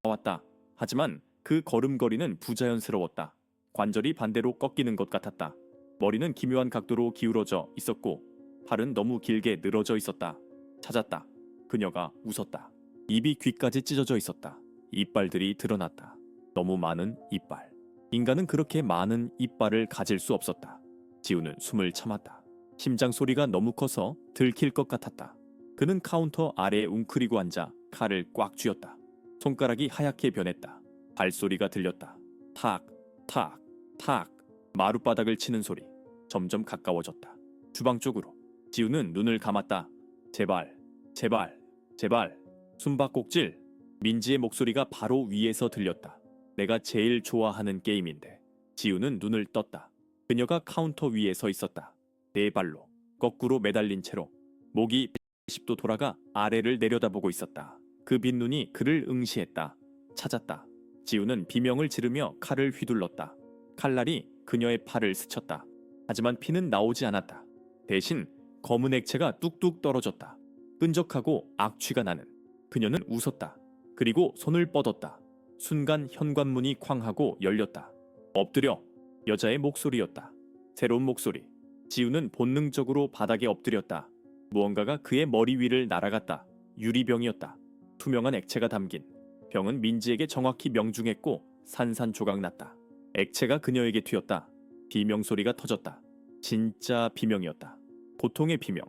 걸어왔다. 하지만 그 걸음걸이는 부자연스러웠다. 관절이 반대로 꺾이는 것 같았다. 머리는 기묘한 각도로 기울어져 있었고 팔은 너무 길게 늘어져 있었다. 찾았다. 그녀가 웃었다. 입이 귀까지 찢어져 있었다. 이빨들이 드러났다. 너무 많은 이빨. 인간은 그렇게 많은 이빨을 가질 수 없었다. 지우는 숨을 참았다. 심장 소리가 너무 커서 들킬 것 같았다. 그는 카운터 아래에 웅크리고 앉아 칼을 꽉 쥐었다. 손가락이 하얗게 변했다. 발소리가 들렸다. 탁, 탁, 탁. 마룻바닥을 치는 소리. 점점 가까워졌다. 주방 쪽으로. 지우는 눈을 감았다. 제발, 제발, 제발. 숨바꼭질. 민지의 목소리가 바로 위에서 들렸다. 내가 제일 좋아하는 게임인데. 지우는 눈을 떴다. 그녀가 카운터 위에 서 있었다. 네 발로 거꾸로 매달린 채로 목이 110도 돌아가 아래를 내려다보고 있었다. 그 빈 눈이 그를 응시했다. 찾았다. 지우는 비명을 지르며 칼을 휘둘렀다. 칼날이 그녀의 팔을 스쳤다. 하지만 피는 나오지 않았다. 대신 검은 액체가 뚝뚝 떨어졌다. 끈적하고 악취가 나는. 그녀는 웃었다. 그리고 손을 뻗었다. 순간 현관문이 쾅 하고 열렸다. 엎드려. 여자의 목소리였다. 새로운 목소리. 지우는 본능적으로 바닥에 엎드렸다. 무언가가 그의 머리 위를 날아갔다. 유리병이었다. 투명한 액체가 담긴. 병은 민지에게 정확히 명중했고 산산조각 났다. 액체가 그녀에게 튀었다. 비명소리가 터졌다. 진짜 비명이었다. 고통의 비명.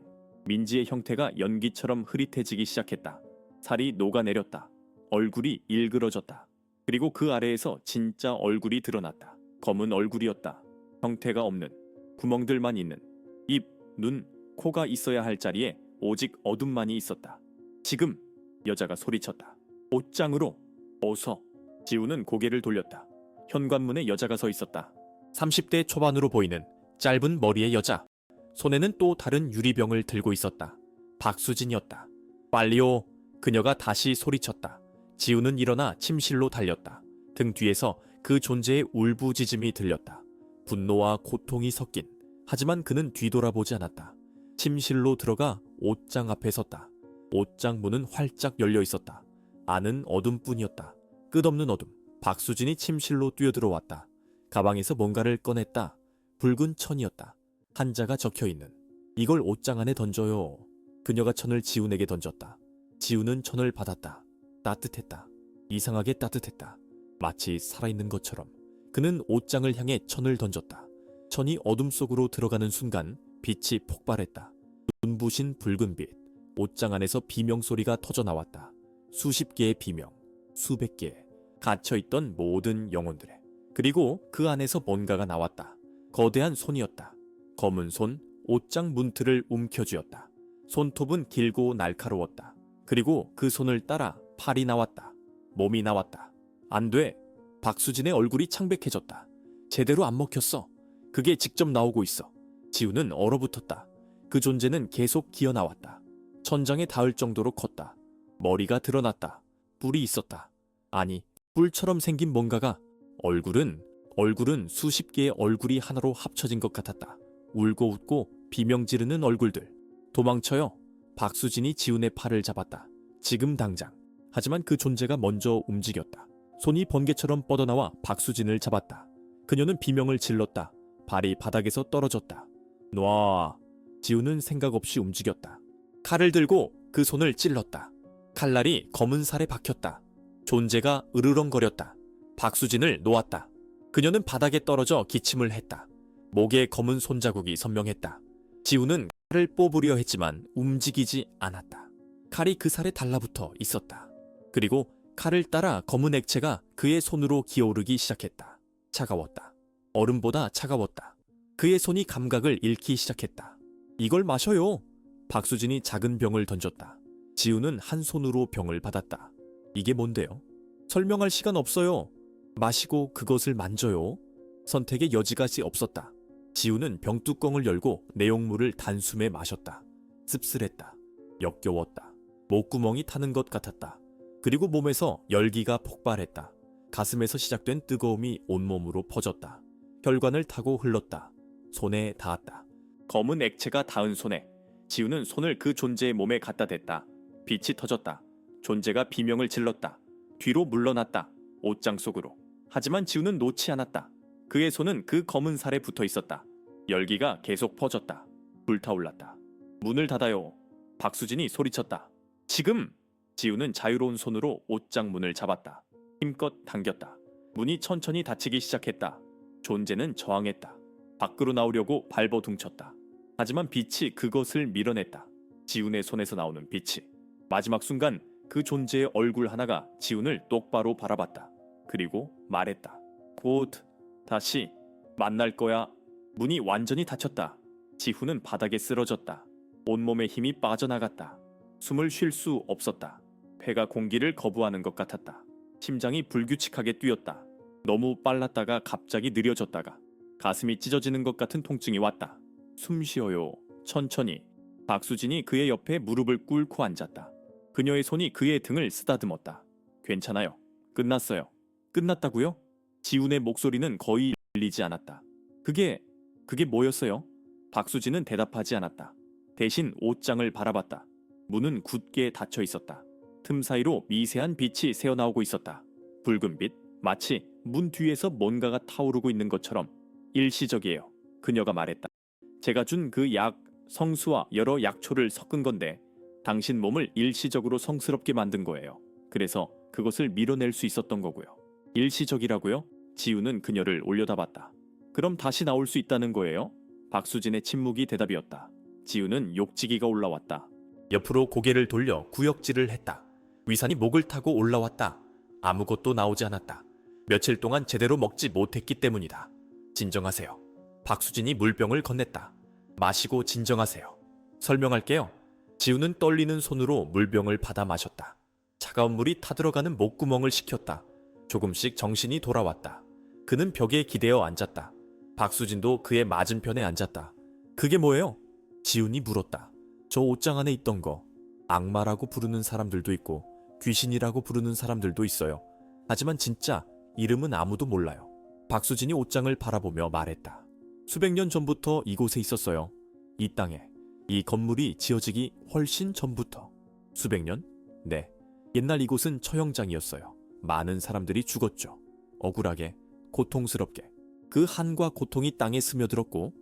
민지의 형태가 연기처럼 흐릿해지기 시작했다. 살이 녹아내렸다. 얼굴이 일그러졌다. 그리고 그 아래에서 진짜 얼굴이 드러났다. 검은 얼굴이었다. 형태가 없는, 구멍들만 있는, 입, 눈, 코가 있어야 할 자리에 오직 어둠만이 있었다. 지금! 여자가 소리쳤다. 옷장으로! 어서! 지우는 고개를 돌렸다. 현관문에 여자가 서 있었다. 30대 초반으로 보이는 짧은 머리의 여자. 손에는 또 다른 유리병을 들고 있었다. 박수진이었다. 빨리요. 그녀가 다시 소리쳤다. 지우는 일어나 침실로 달렸다. 등 뒤에서 그 존재의 울부짖음이 들렸다. 분노와 고통이 섞인. 하지만 그는 뒤돌아보지 않았다. 침실로 들어가 옷장 앞에 섰다. 옷장 문은 활짝 열려 있었다. 안은 어둠뿐이었다. 끝없는 어둠. 박수진이 침실로 뛰어들어왔다. 가방에서 뭔가를 꺼냈다. 붉은 천이었다. 한자가 적혀있는. 이걸 옷장 안에 던져요. 그녀가 천을 지훈에게 던졌다. 지훈은 천을 받았다. 따뜻했다. 이상하게 따뜻했다. 마치 살아있는 것처럼. 그는 옷장을 향해 천을 던졌다. 천이 어둠 속으로 들어가는 순간 빛이 폭발했다. 눈부신 붉은 빛. 옷장 안에서 비명소리가 터져나왔다. 수십 개의 비명, 수백 개. 갇혀있던 모든 영혼들의. 그리고 그 안에서 뭔가가 나왔다. 거대한 손이었다. 검은 손, 옷장 문틀을 움켜쥐었다. 손톱은 길고 날카로웠다. 그리고 그 손을 따라 팔이 나왔다. 몸이 나왔다. 안 돼. 박수진의 얼굴이 창백해졌다. 제대로 안 먹혔어. 그게 직접 나오고 있어. 지우는 얼어붙었다. 그 존재는 계속 기어나왔다. 천장에 닿을 정도로 컸다. 머리가 드러났다. 뿔이 있었다. 아니, 뿔처럼 생긴 뭔가가. 얼굴은 수십 개의 얼굴이 하나로 합쳐진 것 같았다. 울고 웃고 비명 지르는 얼굴들. 도망쳐요. 박수진이 지훈의 팔을 잡았다. 지금 당장. 하지만 그 존재가 먼저 움직였다. 손이 번개처럼 뻗어나와 박수진을 잡았다. 그녀는 비명을 질렀다. 발이 바닥에서 떨어졌다. 놔. 지훈은 생각 없이 움직였다. 칼을 들고 그 손을 찔렀다. 칼날이 검은 살에 박혔다. 존재가 으르렁거렸다. 박수진을 놓았다. 그녀는 바닥에 떨어져 기침을 했다. 목에 검은 손자국이 선명했다. 지훈은 칼을 뽑으려 했지만 움직이지 않았다. 칼이 그 살에 달라붙어 있었다. 그리고 칼을 따라 검은 액체가 그의 손으로 기어오르기 시작했다. 차가웠다. 얼음보다 차가웠다. 그의 손이 감각을 잃기 시작했다. 이걸 마셔요. 박수진이 작은 병을 던졌다. 지우는 한 손으로 병을 받았다. 이게 뭔데요? 설명할 시간 없어요. 마시고 그것을 만져요. 선택의 여지가 없었다. 지우는 병뚜껑을 열고 내용물을 단숨에 마셨다. 씁쓸했다. 역겨웠다. 목구멍이 타는 것 같았다. 그리고 몸에서 열기가 폭발했다. 가슴에서 시작된 뜨거움이 온몸으로 퍼졌다. 혈관을 타고 흘렀다. 손에 닿았다. 검은 액체가 닿은 손에 지우는 손을 그 존재의 몸에 갖다 댔다. 빛이 터졌다. 존재가 비명을 질렀다. 뒤로 물러났다. 옷장 속으로. 하지만 지우는 놓지 않았다. 그의 손은 그 검은 살에 붙어 있었다. 열기가 계속 퍼졌다. 불타올랐다. 문을 닫아요. 박수진이 소리쳤다. 지금! 지우는 자유로운 손으로 옷장 문을 잡았다. 힘껏 당겼다. 문이 천천히 닫히기 시작했다. 존재는 저항했다. 밖으로 나오려고 발버둥쳤다. 하지만 빛이 그것을 밀어냈다. 지훈의 손에서 나오는 빛이. 마지막 순간 그 존재의 얼굴 하나가 지훈을 똑바로 바라봤다. 그리고 말했다. 곧 다시 만날 거야. 문이 완전히 닫혔다. 지훈은 바닥에 쓰러졌다. 온몸에 힘이 빠져나갔다. 숨을 쉴 수 없었다. 폐가 공기를 거부하는 것 같았다. 심장이 불규칙하게 뛰었다. 너무 빨랐다가 갑자기 느려졌다가 가슴이 찢어지는 것 같은 통증이 왔다. 숨 쉬어요. 천천히. 박수진이 그의 옆에 무릎을 꿇고 앉았다. 그녀의 손이 그의 등을 쓰다듬었다. 괜찮아요. 끝났어요. 끝났다고요? 지훈의 목소리는 거의 들리지 않았다. 그게 뭐였어요? 박수진은 대답하지 않았다. 대신 옷장을 바라봤다. 문은 굳게 닫혀 있었다. 틈 사이로 미세한 빛이 새어나오고 있었다. 붉은 빛, 마치 문 뒤에서 뭔가가 타오르고 있는 것처럼. 일시적이에요. 그녀가 말했다. 제가 준 그 약, 성수와 여러 약초를 섞은 건데 당신 몸을 일시적으로 성스럽게 만든 거예요. 그래서 그것을 밀어낼 수 있었던 거고요. 일시적이라고요? 지우는 그녀를 올려다봤다. 그럼 다시 나올 수 있다는 거예요? 박수진의 침묵이 대답이었다. 지우는 욕지기가 올라왔다. 옆으로 고개를 돌려 구역질을 했다. 위산이 목을 타고 올라왔다. 아무것도 나오지 않았다. 며칠 동안 제대로 먹지 못했기 때문이다. 진정하세요. 박수진이 물병을 건넸다. 마시고 진정하세요. 설명할게요. 지우는 떨리는 손으로 물병을 받아 마셨다. 차가운 물이 타들어가는 목구멍을 식혔다. 조금씩 정신이 돌아왔다. 그는 벽에 기대어 앉았다. 박수진도 그의 맞은편에 앉았다. 그게 뭐예요? 지훈이 물었다. 저 옷장 안에 있던 거. 악마라고 부르는 사람들도 있고 귀신이라고 부르는 사람들도 있어요. 하지만 진짜 이름은 아무도 몰라요. 박수진이 옷장을 바라보며 말했다. 수백 년 전부터 이곳에 있었어요. 이 땅에. 이 건물이 지어지기 훨씬 전부터. 수백 년? 네. 옛날 이곳은 처형장이었어요. 많은 사람들이 죽었죠. 억울하게, 고통스럽게. 그 한과 고통이 땅에 스며들었고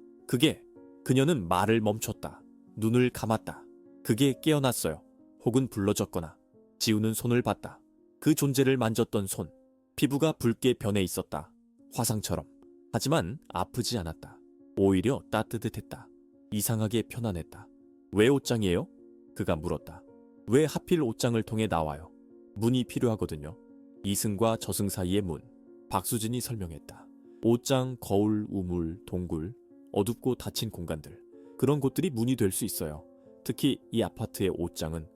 그녀는 말을 멈췄다. 눈을 감았다. 그게 깨어났어요. 혹은 불러졌거나. 지우는 손을 봤다. 그 존재를 만졌던 손. 피부가 붉게 변해 있었다. 화상처럼. 하지만 아프지 않았다. 오히려 따뜻했다. 이상하게 편안했다. 왜 옷장이에요? 그가 물었다. 왜 하필 옷장을 통해 나와요? 문이 필요하거든요. 이승과 저승 사이의 문. 박수진이 설명했다. 옷장, 거울, 우물, 동굴, 어둡고 닫힌 공간들. 그런 곳들이 문이 될 수 있어요. 특히 이 아파트의 옷장은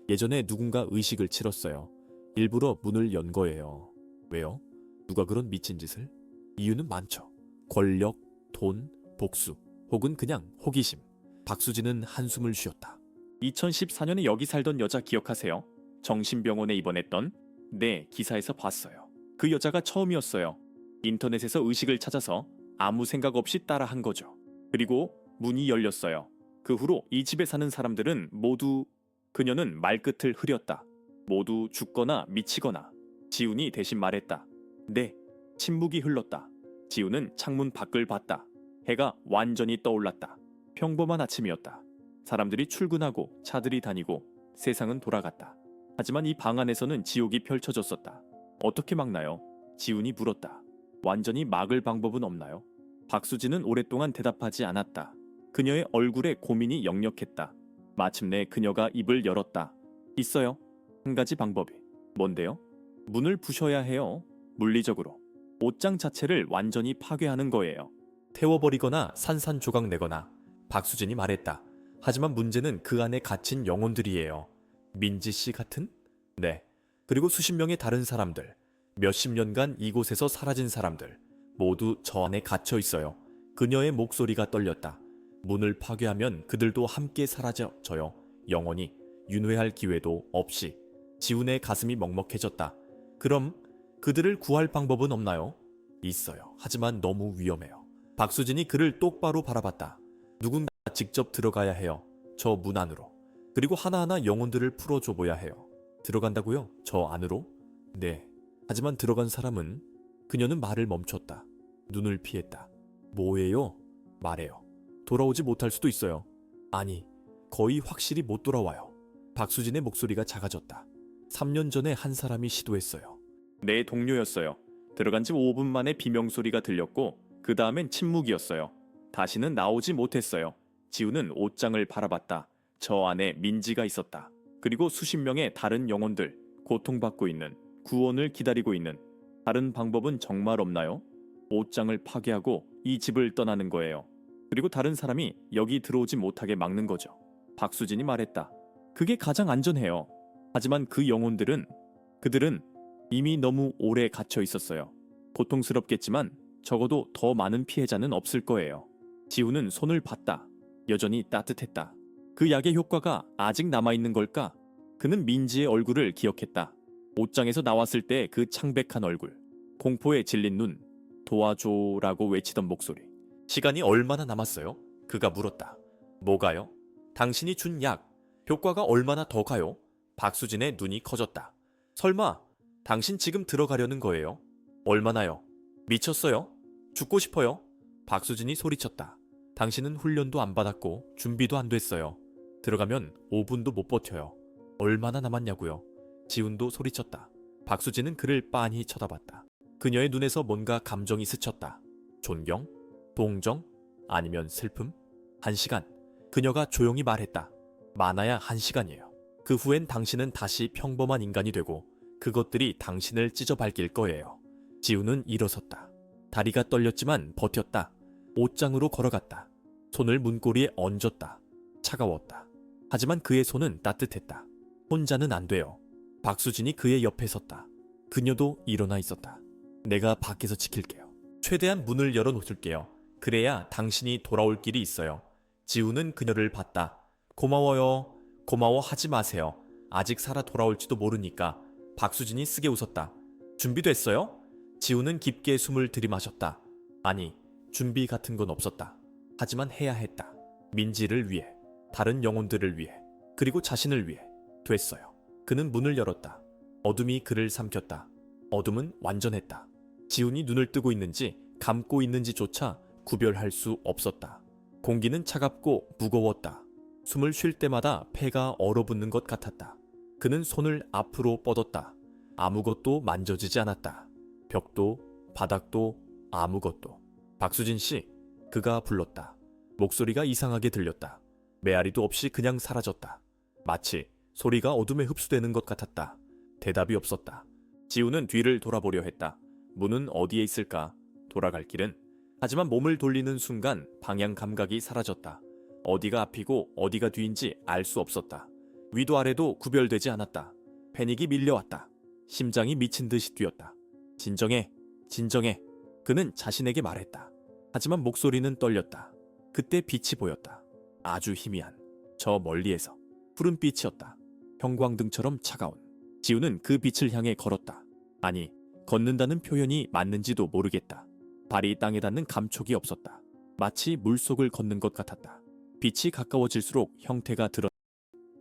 예전에 누군가 의식을 치렀어요. 일부러 문을 연 거예요. 왜요? 누가 그런 미친 짓을? 이유는 많죠. 권력, 돈, 복수 혹은 그냥 호기심. 박수진은 한숨을 쉬었다. 2014년에 여기 살던 여자 기억하세요? 정신병원에 입원했던? 네, 기사에서 봤어요. 그 여자가 처음이었어요. 인터넷에서 의식을 찾아서 아무 생각 없이 따라한 거죠. 그리고 문이 열렸어요. 그 후로 이 집에 사는 사람들은 모두 그녀는 말끝을 흐렸다. 모두 죽거나 미치거나. 지훈이 대신 말했다. 네. 침묵이 흘렀다. 지훈은 창문 밖을 봤다. 해가 완전히 떠올랐다. 평범한 아침이었다. 사람들이 출근하고 차들이 다니고 세상은 돌아갔다. 하지만 이 방 안에서는 지옥이 펼쳐졌었다. 어떻게 막나요? 지훈이 물었다. 완전히 막을 방법은 없나요? 박수진은 오랫동안 대답하지 않았다. 그녀의 얼굴에 고민이 역력했다. 마침내 그녀가 입을 열었다. 있어요. 한 가지 방법이. 뭔데요? 문을 부셔야 해요. 물리적으로. 옷장 자체를 완전히 파괴하는 거예요. 태워버리거나 산산조각 내거나. 박수진이 말했다. 하지만 문제는 그 안에 갇힌 영혼들이에요. 민지 씨 같은? 네. 그리고 수십 명의 다른 사람들. 몇십 년간 이곳에서 사라진 사람들. 모두 저 안에 갇혀 있어요. 그녀의 목소리가 떨렸다. 문을 파괴하면 그들도 함께 사라져요. 영원히. 윤회할 기회도 없이. 지훈의 가슴이 먹먹해졌다. 그럼 그들을 구할 방법은 없나요? 있어요. 하지만 너무 위험해요. 박수진이 그를 똑바로 바라봤다. 누군가 직접 들어가야 해요. 저 문 안으로. 그리고 하나하나 영혼들을 풀어줘봐야 해요. 들어간다고요? 저 안으로? 네. 하지만 들어간 사람은 그녀는 말을 멈췄다. 눈을 피했다. 뭐예요? 말해요. 돌아오지 못할 수도 있어요. 아니, 거의 확실히 못 돌아와요. 박수진의 목소리가 작아졌다. 3년 전에 한 사람이 시도했어요. 내 동료였어요. 들어간 지 5분 만에 비명소리가 들렸고 그 다음엔 침묵이었어요. 다시는 나오지 못했어요. 지우는 옷장을 바라봤다. 저 안에 민지가 있었다. 그리고 수십 명의 다른 영혼들, 고통받고 있는, 구원을 기다리고 있는. 다른 방법은 정말 없나요? 옷장을 파괴하고 이 집을 떠나는 거예요. 그리고 다른 사람이 여기 들어오지 못하게 막는 거죠. 박수진이 말했다. 그게 가장 안전해요. 하지만 그 영혼들은, 그들은 이미 너무 오래 갇혀 있었어요. 고통스럽겠지만 적어도 더 많은 피해자는 없을 거예요. 지우는 손을 봤다. 여전히 따뜻했다. 그 약의 효과가 아직 남아있는 걸까? 그는 민지의 얼굴을 기억했다. 옷장에서 나왔을 때 그 창백한 얼굴, 공포에 질린 눈, 도와줘라고 외치던 목소리. 시간이 얼마나 남았어요? 그가 물었다. 뭐가요? 당신이 준 약, 효과가 얼마나 더 가요? 박수진의 눈이 커졌다. 설마 당신 지금 들어가려는 거예요? 얼마나요? 미쳤어요? 죽고 싶어요? 박수진이 소리쳤다. 당신은 훈련도 안 받았고 준비도 안 됐어요. 들어가면 5분도 못 버텨요. 얼마나 남았냐고요? 지훈도 소리쳤다. 박수진은 그를 빤히 쳐다봤다. 그녀의 눈에서 뭔가 감정이 스쳤다. 존경? 동정? 아니면 슬픔? 1시간. 그녀가 조용히 말했다. 많아야 1시간이에요. 그 후엔 당신은 다시 평범한 인간이 되고 그것들이 당신을 찢어밟힐 거예요. 지훈은 일어섰다. 다리가 떨렸지만 버텼다. 옷장으로 걸어갔다. 손을 문고리에 얹었다. 차가웠다. 하지만 그의 손은 따뜻했다. 혼자는 안 돼요. 박수진이 그의 옆에 섰다. 그녀도 일어나 있었다. 내가 밖에서 지킬게요. 최대한 문을 열어놓을게요. 그래야 당신이 돌아올 길이 있어요. 지훈은 그녀를 봤다. 고마워요. 고마워하지 마세요. 아직 살아 돌아올지도 모르니까. 박수진이 쓰게 웃었다. 준비됐어요? 지훈은 깊게 숨을 들이마셨다. 아니, 준비 같은 건 없었다. 하지만 해야 했다. 민지를 위해, 다른 영혼들을 위해, 그리고 자신을 위해. 됐어요. 그는 문을 열었다. 어둠이 그를 삼켰다. 어둠은 완전했다. 지훈이 눈을 뜨고 있는지 감고 있는지조차 구별할 수 없었다. 공기는 차갑고 무거웠다. 숨을 쉴 때마다 폐가 얼어붙는 것 같았다. 그는 손을 앞으로 뻗었다. 아무것도 만져지지 않았다. 벽도, 바닥도, 아무것도. 박수진 씨, 그가 불렀다. 목소리가 이상하게 들렸다. 메아리도 없이 그냥 사라졌다. 마치 소리가 어둠에 흡수되는 것 같았다. 대답이 없었다. 지훈은 뒤를 돌아보려 했다. 문은 어디에 있을까? 돌아갈 길은? 하지만 몸을 돌리는 순간 방향 감각이 사라졌다. 어디가 앞이고 어디가 뒤인지 알 수 없었다. 위도 아래도 구별되지 않았다. 패닉이 밀려왔다. 심장이 미친 듯이 뛰었다. 진정해, 진정해. 그는 자신에게 말했다. 하지만 목소리는 떨렸다. 그때 빛이 보였다. 아주 희미한, 저 멀리에서 푸른 빛이었다. 형광등처럼 차가운. 지우는 그 빛을 향해 걸었다. 아니, 걷는다는 표현이 맞는지도 모르겠다. 발이 땅에 닿는 감촉이 없었다. 마치 물속을 걷는 것 같았다. 빛이 가까워질수록 형태가 드러났다.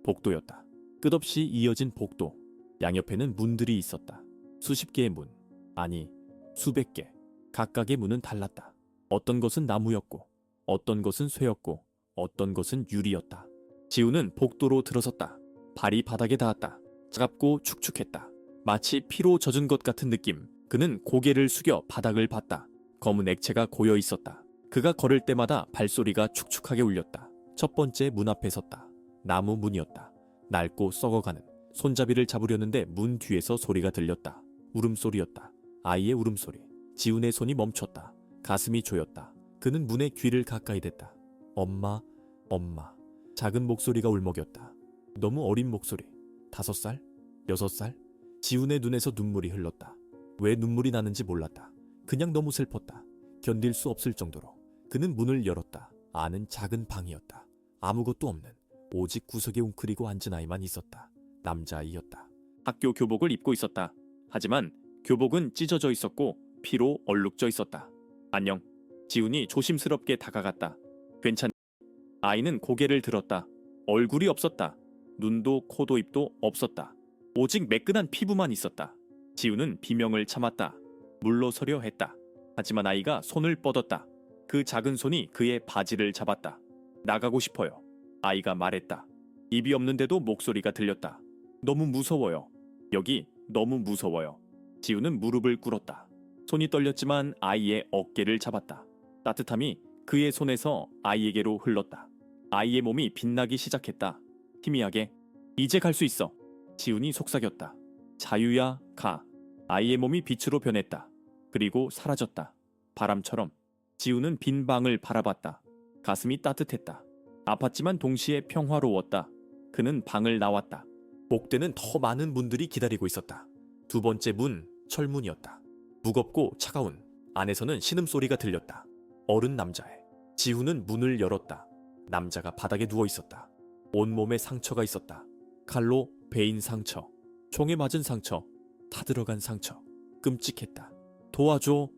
복도였다. 끝없이 이어진 복도. 양옆에는 문들이 있었다. 수십 개의 문. 아니, 수백 개. 각각의 문은 달랐다. 어떤 것은 나무였고, 어떤 것은 쇠였고, 어떤 것은 유리였다. 지우는 복도로 들어섰다. 발이 바닥에 닿았다. 차갑고 축축했다. 마치 피로 젖은 것 같은 느낌. 그는 고개를 숙여 바닥을 봤다. 검은 액체가 고여 있었다. 그가 걸을 때마다 발소리가 축축하게 울렸다. 첫 번째 문 앞에 섰다. 나무 문이었다. 낡고 썩어가는. 손잡이를 잡으려는데 문 뒤에서 소리가 들렸다. 울음소리였다. 아이의 울음소리. 지훈의 손이 멈췄다. 가슴이 조였다. 그는 문에 귀를 가까이 댔다. 엄마, 엄마. 작은 목소리가 울먹였다. 너무 어린 목소리. 5살? 6살? 지훈의 눈에서 눈물이 흘렀다. 왜 눈물이 나는지 몰랐다. 그냥 너무 슬펐다. 견딜 수 없을 정도로. 그는 문을 열었다. 안은 작은 방이었다. 아무것도 없는, 오직 구석에 웅크리고 앉은 아이만 있었다. 남자아이였다. 학교 교복을 입고 있었다. 하지만 교복은 찢어져 있었고 피로 얼룩져 있었다. 안녕. 지훈이 조심스럽게 다가갔다. 괜찮니? 아이는 고개를 들었다. 얼굴이 없었다. 눈도 코도 입도 없었다. 오직 매끈한 피부만 있었다. 지훈은 비명을 참았다. 물러서려 했다. 하지만 아이가 손을 뻗었다. 그 작은 손이 그의 바지를 잡았다. 나가고 싶어요. 아이가 말했다. 입이 없는데도 목소리가 들렸다. 너무 무서워요. 여기 너무 무서워요. 지훈은 무릎을 꿇었다. 손이 떨렸지만 아이의 어깨를 잡았다. 따뜻함이 그의 손에서 아이에게로 흘렀다. 아이의 몸이 빛나기 시작했다. 희미하게. 이제 갈 수 있어. 지훈이 속삭였다. 자유야, 가. 아이의 몸이 빛으로 변했다. 그리고 사라졌다. 바람처럼. 지훈은 빈 방을 바라봤다. 가슴이 따뜻했다. 아팠지만 동시에 평화로웠다. 그는 방을 나왔다. 복대는 더 많은 문들이 기다리고 있었다. 두 번째 문, 철문이었다. 무겁고 차가운. 안에서는 신음소리가 들렸다. 어른 남자애. 지훈은 문을 열었다. 남자가 바닥에 누워 있었다. 온몸에 상처가 있었다. 칼로 베인 상처, 총에 맞은 상처, 타들어간 상처. 끔찍했다. 도와줘.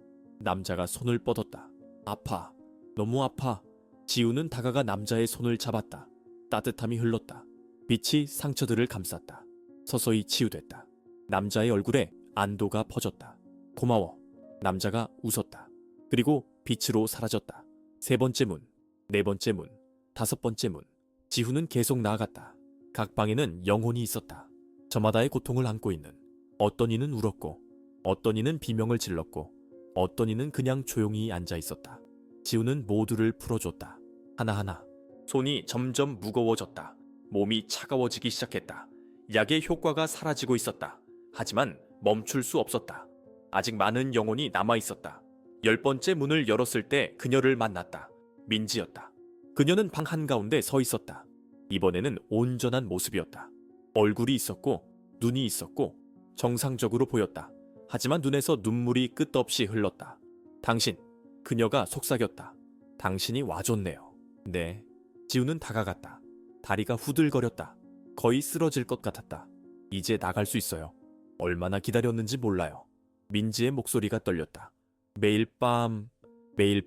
남자가 손을 뻗었다. 아파. 너무 아파. 지훈은 다가가 남자의 손을 잡았다. 따뜻함이 흘렀다. 빛이 상처들을 감쌌다. 서서히 치유됐다. 남자의 얼굴에 안도가 퍼졌다. 고마워. 남자가 웃었다. 그리고 빛으로 사라졌다. 세 번째 문, 네 번째 문, 다섯 번째 문. 지훈은 계속 나아갔다. 각 방에는 영혼이 있었다. 저마다의 고통을 안고 있는. 어떤 이는 울었고, 어떤 이는 비명을 질렀고, 어떤 이는 그냥 조용히 앉아 있었다. 지훈은 모두를 풀어줬다. 하나하나. 손이 점점 무거워졌다. 몸이 차가워지기 시작했다. 약의 효과가 사라지고 있었다. 하지만 멈출 수 없었다. 아직 많은 영혼이 남아 있었다. 10번째 문을 열었을 때 그녀를 만났다. 민지였다. 그녀는 방 한가운데 서 있었다. 이번에는 온전한 모습이었다. 얼굴이 있었고, 눈이 있었고, 정상적으로 보였다. 하지만 눈에서 눈물이 끝없이 흘렀다. 당신, 그녀가 속삭였다. 당신이 와줬네요. 네. 지우는 다가갔다. 다리가 후들거렸다. 거의 쓰러질 것 같았다. 이제 나갈 수 있어요. 얼마나 기다렸는지 몰라요. 민지의 목소리가 떨렸다. 매일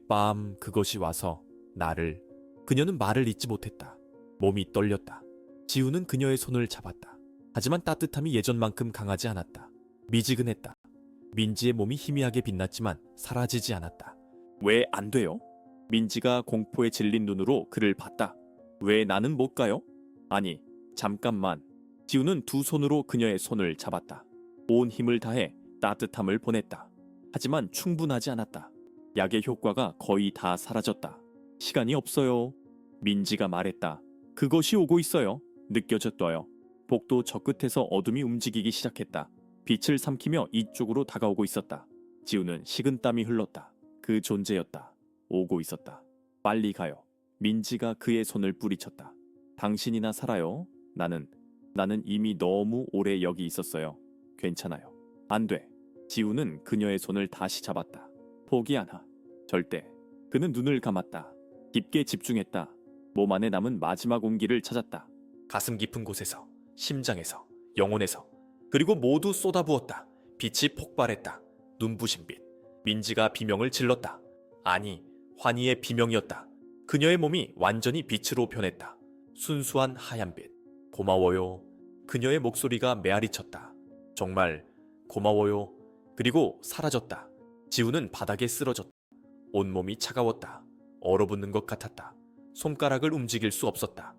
밤 그것이 와서 나를. 그녀는 말을 잇지 못했다. 몸이 떨렸다. 지우는 그녀의 손을 잡았다. 하지만 따뜻함이 예전만큼 강하지 않았다. 미지근했다. 민지의 몸이 희미하게 빛났지만 사라지지 않았다. 왜 안 돼요? 민지가 공포에 질린 눈으로 그를 봤다. 왜 나는 못 가요? 아니, 잠깐만. 지우는 두 손으로 그녀의 손을 잡았다. 온 힘을 다해 따뜻함을 보냈다. 하지만 충분하지 않았다. 약의 효과가 거의 다 사라졌다. 시간이 없어요. 민지가 말했다. 그것이 오고 있어요. 느껴졌어요. 복도 저 끝에서 어둠이 움직이기 시작했다. 빛을 삼키며 이쪽으로 다가오고 있었다. 지우는 식은땀이 흘렀다. 그 존재였다. 오고 있었다. 빨리 가요. 민지가 그의 손을 뿌리쳤다. 당신이나 살아요. 나는 이미 너무 오래 여기 있었어요. 괜찮아요. 안 돼. 지우는 그녀의 손을 다시 잡았다. 포기 않아. 절대. 그는 눈을 감았다. 깊게 집중했다. 몸 안에 남은 마지막 온기를 찾았다. 가슴 깊은 곳에서, 심장에서, 영혼에서, 그리고 모두 쏟아부었다. 빛이 폭발했다. 눈부신 빛. 민지가 비명을 질렀다. 아니, 환희의 비명이었다. 그녀의 몸이 완전히 빛으로 변했다. 순수한 하얀 빛. 고마워요. 그녀의 목소리가 메아리쳤다. 정말 고마워요. 그리고 사라졌다. 지우는 바닥에 쓰러졌다. 온몸이 차가웠다. 얼어붙는 것 같았다. 손가락을 움직일 수 없었다.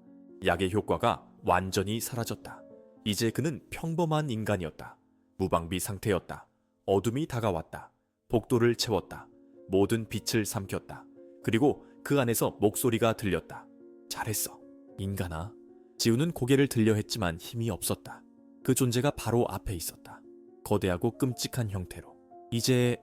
약의 효과가 완전히 사라졌다. 이제 그는 평범한 인간이었다. 무방비 상태였다. 어둠이 다가왔다. 복도를 채웠다. 모든 빛을 삼켰다. 그리고 그 안에서 목소리가 들렸다. 잘했어, 인간아. 지우는 고개를 들려 했지만 힘이 없었다. 그 존재가 바로 앞에 있었다. 거대하고 끔찍한 형태로. 이제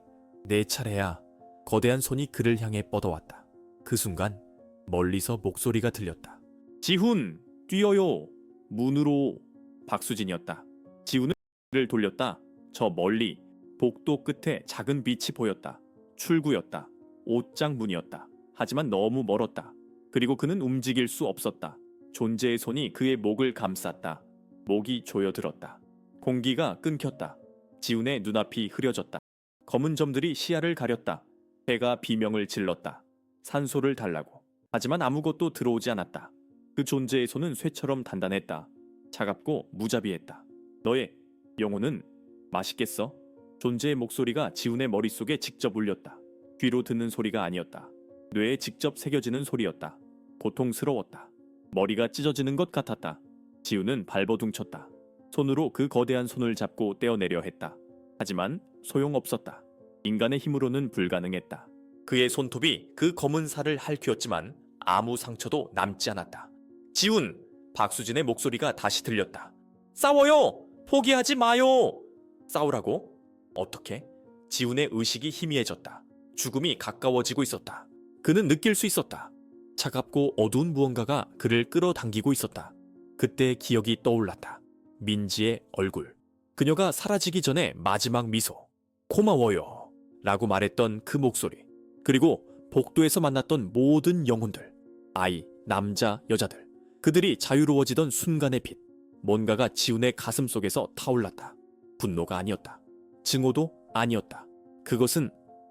내 차례야. 거대한 손이 그를 향해 뻗어왔다. 그 순간 멀리서 목소리가 들렸다. 지훈, 뛰어요. 문으로. 박수진이었다. 지훈은 를 돌렸다. 저 멀리 복도 끝에 작은 빛이 보였다. 출구였다. 옷장 문이었다. 하지만 너무 멀었다. 그리고 그는 움직일 수 없었다. 존재의 손이 그의 목을 감쌌다. 목이 조여들었다. 공기가 끊겼다. 지훈의 눈앞이 흐려졌다. 검은 점들이 시야를 가렸다. 해가 비명을 질렀다. 산소를 달라고. 하지만 아무것도 들어오지 않았다. 그 존재의 손은 쇠처럼 단단했다. 차갑고 무자비했다. 너의 영혼은 맛있겠어? 존재의 목소리가 지훈의 머릿속에 직접 울렸다. 귀로 듣는 소리가 아니었다. 뇌에 직접 새겨지는 소리였다. 고통스러웠다. 머리가 찢어지는 것 같았다. 지훈은 발버둥쳤다. 손으로 그 거대한 손을 잡고 떼어내려 했다. 하지만 소용없었다. 인간의 힘으로는 불가능했다. 그의 손톱이 그 검은 살을 핥히었지만 아무 상처도 남지 않았다. 지훈! 박수진의 목소리가 다시 들렸다. 싸워요! 포기하지 마요! 싸우라고? 어떻게? 지훈의 의식이 희미해졌다. 죽음이 가까워지고 있었다. 그는 느낄 수 있었다. 차갑고 어두운 무언가가 그를 끌어당기고 있었다. 그때의 기억이 떠올랐다. 민지의 얼굴. 그녀가 사라지기 전에 마지막 미소. 고마워요. 라고 말했던 그 목소리. 그리고 복도에서 만났던 모든 영혼들. 아이, 남자, 여자들. 그들이 자유로워지던 순간의 빛. 뭔가가 지훈의 가슴 속에서 타올랐다. 분노가 아니었다. 증오도 아니었다. 그것은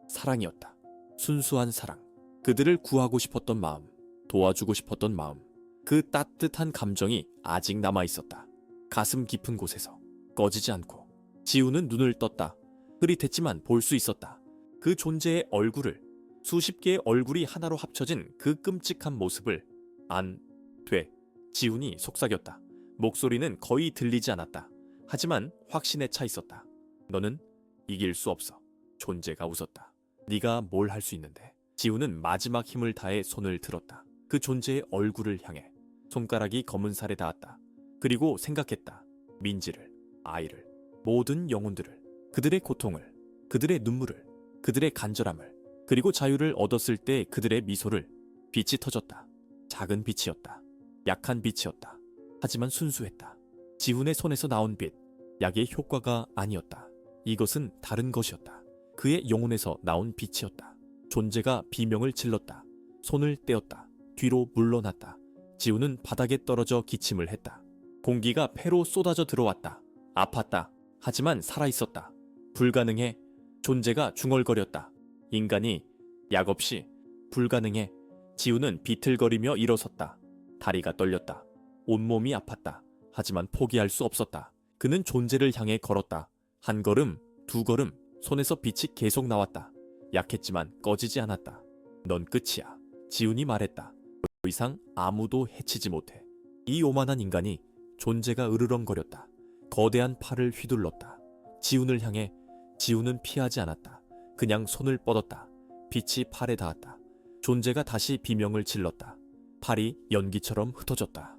사랑이었다. 순수한 사랑. 그들을 구하고 싶었던 마음. 도와주고 싶었던 마음. 그 따뜻한 감정이 아직 남아있었다. 가슴 깊은 곳에서 꺼지지 않고. 지훈은 눈을 떴다. 흐릿했지만 볼 수 있었다. 그 존재의 얼굴을, 수십 개의 얼굴이 하나로 합쳐진 그 끔찍한 모습을. 안 돼. 지훈이 속삭였다. 목소리는 거의 들리지 않았다. 하지만 확신에 차 있었다. 너는 이길 수 없어. 존재가 웃었다. 네가 뭘 할 수 있는데. 지훈은 마지막 힘을 다해 손을 들었다. 그 존재의 얼굴을 향해. 손가락이 검은 살에 닿았다. 그리고 생각했다. 민지를, 아이를, 모든 영혼들을, 그들의 고통을, 그들의 눈물을, 그들의 간절함을, 그리고 자유를 얻었을 때 그들의 미소를. 빛이 터졌다. 작은 빛이었다. 약한 빛이었다. 하지만 순수했다. 지훈의 손에서 나온 빛. 약의 효과가 아니었다. 이것은 다른 것이었다. 그의 영혼에서 나온 빛이었다. 존재가 비명을 질렀다. 손을 떼었다. 뒤로 물러났다. 지훈은 바닥에 떨어져 기침을 했다. 공기가 폐로 쏟아져 들어왔다. 아팠다. 하지만 살아있었다. 불가능해. 존재가 중얼거렸다. 인간이 약 없이 불가능해. 지훈은 비틀거리며 일어섰다. 다리가 떨렸다. 온몸이 아팠다. 하지만 포기할 수 없었다. 그는 존재를 향해 걸었다. 한 걸음, 두 걸음, 손에서 빛이 계속 나왔다. 약했지만 꺼지지 않았다. 넌 끝이야. 지훈이 말했다. 더 이상 아무도 해치지 못해. 이 오만한 인간이. 존재가 으르렁거렸다. 거대한 팔을 휘둘렀다. 지훈을 향해. 지훈은 피하지 않았다. 그냥 손을 뻗었다. 빛이 팔에 닿았다. 존재가 다시 비명을 질렀다. 팔이 연기처럼 흩어졌다.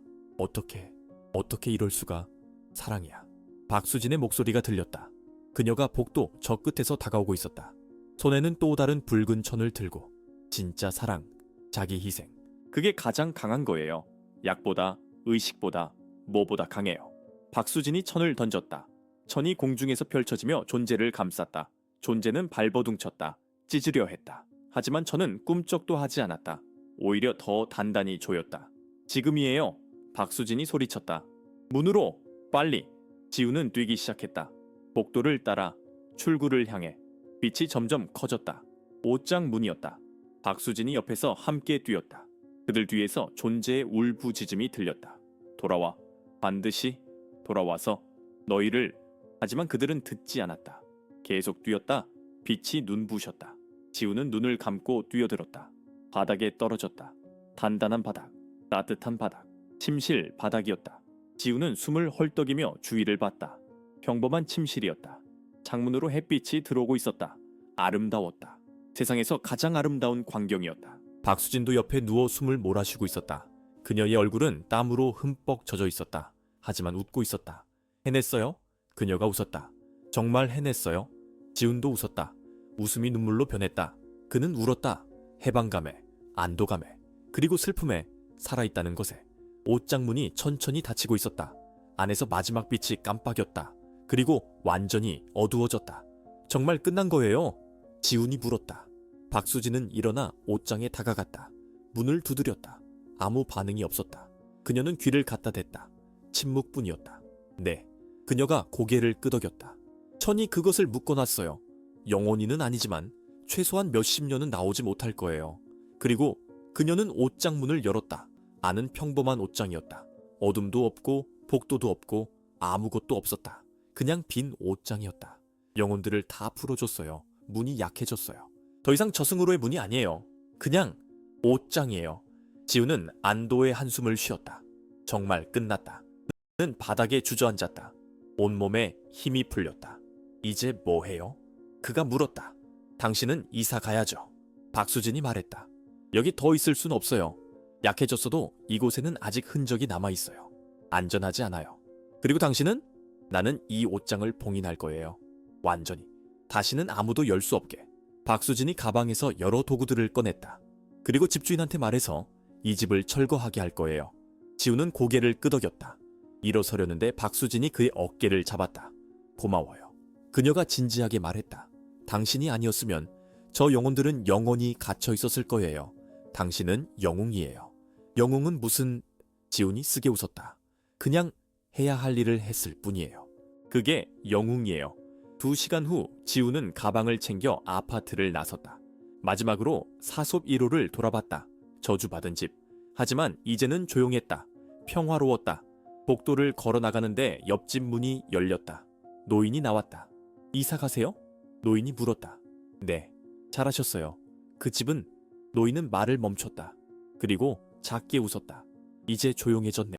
어떻게 이럴 수가. 사랑이야. 박수진의 목소리가 들렸다. 그녀가 복도 저 끝에서 다가오고 있었다. 손에는 또 다른 붉은 천을 들고. 진짜 사랑, 자기 희생. 그게 가장 강한 거예요. 약보다, 의식보다, 뭐보다 강해요. 박수진이 천을 던졌다. 천이 공중에서 펼쳐지며 존재를 감쌌다. 존재는 발버둥쳤다. 찢으려 했다. 하지만 천은 꿈쩍도 하지 않았다. 오히려 더 단단히 조였다. 지금이에요. 박수진이 소리쳤다. 문으로 빨리. 지우는 뛰기 시작했다. 복도를 따라 출구를 향해. 빛이 점점 커졌다. 옷장 문이었다. 박수진이 옆에서 함께 뛰었다. 그들 뒤에서 존재의 울부짖음이 들렸다. 돌아와. 반드시 돌아와서 너희를. 하지만 그들은 듣지 않았다. 계속 뛰었다. 빛이 눈부셨다. 지우는 눈을 감고 뛰어들었다. 바닥에 떨어졌다. 단단한 바닥, 따뜻한 바닥, 침실 바닥이었다. 지우는 숨을 헐떡이며 주위를 봤다. 평범한 침실이었다. 창문으로 햇빛이 들어오고 있었다. 아름다웠다. 세상에서 가장 아름다운 광경이었다. 박수진도 옆에 누워 숨을 몰아쉬고 있었다. 그녀의 얼굴은 땀으로 흠뻑 젖어 있었다. 하지만 웃고 있었다. 해냈어요? 그녀가 웃었다. 정말 해냈어요? 지훈도 웃었다. 웃음이 눈물로 변했다. 그는 울었다. 해방감에, 안도감에, 그리고 슬픔에, 살아있다는 것에. 옷장 문이 천천히 닫히고 있었다. 안에서 마지막 빛이 깜빡였다. 그리고 완전히 어두워졌다. 정말 끝난 거예요? 지훈이 물었다. 박수진은 일어나 옷장에 다가갔다. 문을 두드렸다. 아무 반응이 없었다. 그녀는 귀를 갖다 댔다. 침묵뿐이었다. 네. 그녀가 고개를 끄덕였다. 천이 그것을 묶어놨어요. 영원히는 아니지만 최소한 몇십 년은 나오지 못할 거예요. 그리고 그녀는 옷장 문을 열었다. 안은 평범한 옷장이었다. 어둠도 없고 복도도 없고 아무것도 없었다. 그냥 빈 옷장이었다. 영혼들을 다 풀어줬어요. 문이 약해졌어요. 더 이상 저승으로의 문이 아니에요. 그냥 옷장이에요. 지우는 안도의 한숨을 쉬었다. 정말 끝났다. 그는 바닥에 주저앉았다. 온몸에 힘이 풀렸다. 이제 뭐 해요? 그가 물었다. 당신은 이사 가야죠. 박수진이 말했다. 여기 더 있을 순 없어요. 약해졌어도 이곳에는 아직 흔적이 남아있어요. 안전하지 않아요. 그리고 당신은? 나는 이 옷장을 봉인할 거예요. 완전히. 다시는 아무도 열 수 없게. 박수진이 가방에서 여러 도구들을 꺼냈다. 그리고 집주인한테 말해서 이 집을 철거하게 할 거예요. 지우는 고개를 끄덕였다. 일어서려는데 박수진이 그의 어깨를 잡았다. 고마워요. 그녀가 진지하게 말했다. 당신이 아니었으면 저 영혼들은 영원히 갇혀 있었을 거예요. 당신은 영웅이에요. 영웅은 무슨... 지훈이 쓰게 웃었다. 그냥 해야 할 일을 했을 뿐이에요. 그게 영웅이에요. 2시간 후 지훈은 가방을 챙겨 아파트를 나섰다. 마지막으로 사속 1호를 돌아봤다. 저주받은 집. 하지만 이제는 조용했다. 평화로웠다. 복도를 걸어나가는데 옆집 문이 열렸다. 노인이 나왔다. 이사 가세요? 노인이 물었다. 네, 잘하셨어요. 그 집은... 노인은 말을 멈췄다. 그리고 작게 웃었다. 이제 조용해졌네요.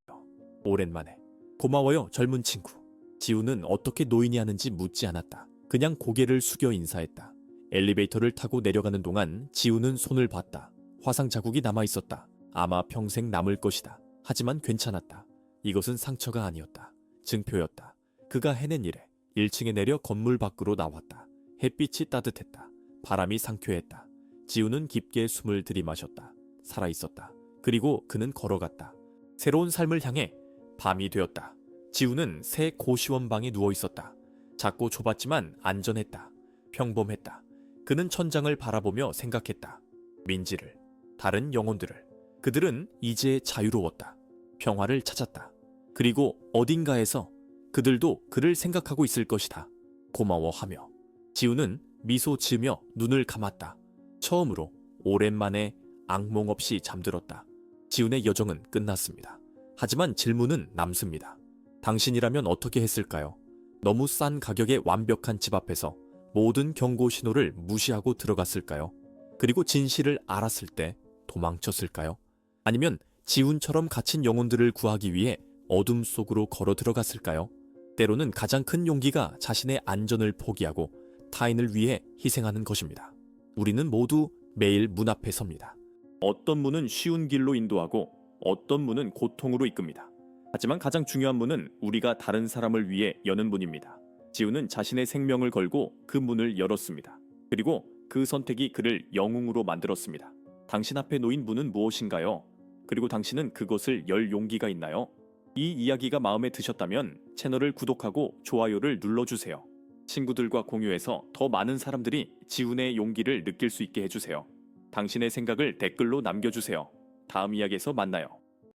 오랜만에. 고마워요, 젊은 친구. 지우는 어떻게 노인이 하는지 묻지 않았다. 그냥 고개를 숙여 인사했다. 엘리베이터를 타고 내려가는 동안 지우는 손을 봤다. 화상 자국이 남아있었다. 아마 평생 남을 것이다. 하지만 괜찮았다. 이것은 상처가 아니었다. 증표였다. 그가 해낸 일에 1층에 내려 건물 밖으로 나왔다. 햇빛이 따뜻했다. 바람이 상쾌했다. 지우는 깊게 숨을 들이마셨다. 살아있었다. 그리고 그는 걸어갔다. 새로운 삶을 향해. 밤이 되었다. 지우는 새 고시원 방에 누워있었다. 작고 좁았지만 안전했다. 평범했다. 그는 천장을 바라보며 생각했다. 민지를, 다른 영혼들을. 그들은 이제 자유로웠다. 평화를 찾았다. 그리고 어딘가에서 그들도 그를 생각하고 있을 것이다. 고마워하며. 지우는 미소 지으며 눈을 감았다. 처음으로 오랜만에 악몽 없이 잠들었다. 지훈의 여정은 끝났습니다. 하지만 질문은 남습니다. 당신이라면 어떻게 했을까요? 너무 싼 가격의 완벽한 집 앞에서 모든 경고 신호를 무시하고 들어갔을까요? 그리고 진실을 알았을 때 도망쳤을까요? 아니면 지훈처럼 갇힌 영혼들을 구하기 위해 어둠 속으로 걸어 들어갔을까요? 때로는 가장 큰 용기가 자신의 안전을 포기하고 타인을 위해 희생하는 것입니다. 우리는 모두 매일 문 앞에 섭니다. 어떤 문은 쉬운 길로 인도하고 어떤 문은 고통으로 이끕니다. 하지만 가장 중요한 문은 우리가 다른 사람을 위해 여는 문입니다. 지우는 자신의 생명을 걸고 그 문을 열었습니다. 그리고 그 선택이 그를 영웅으로 만들었습니다. 당신 앞에 놓인 문은 무엇인가요? 그리고 당신은 그것을 열 용기가 있나요? 이 이야기가 마음에 드셨다면 채널을 구독하고 좋아요를 눌러주세요. 친구들과 공유해서 더 많은 사람들이 지훈의 용기를 느낄 수 있게 해주세요. 당신의 생각을 댓글로 남겨주세요. 다음 이야기에서 만나요.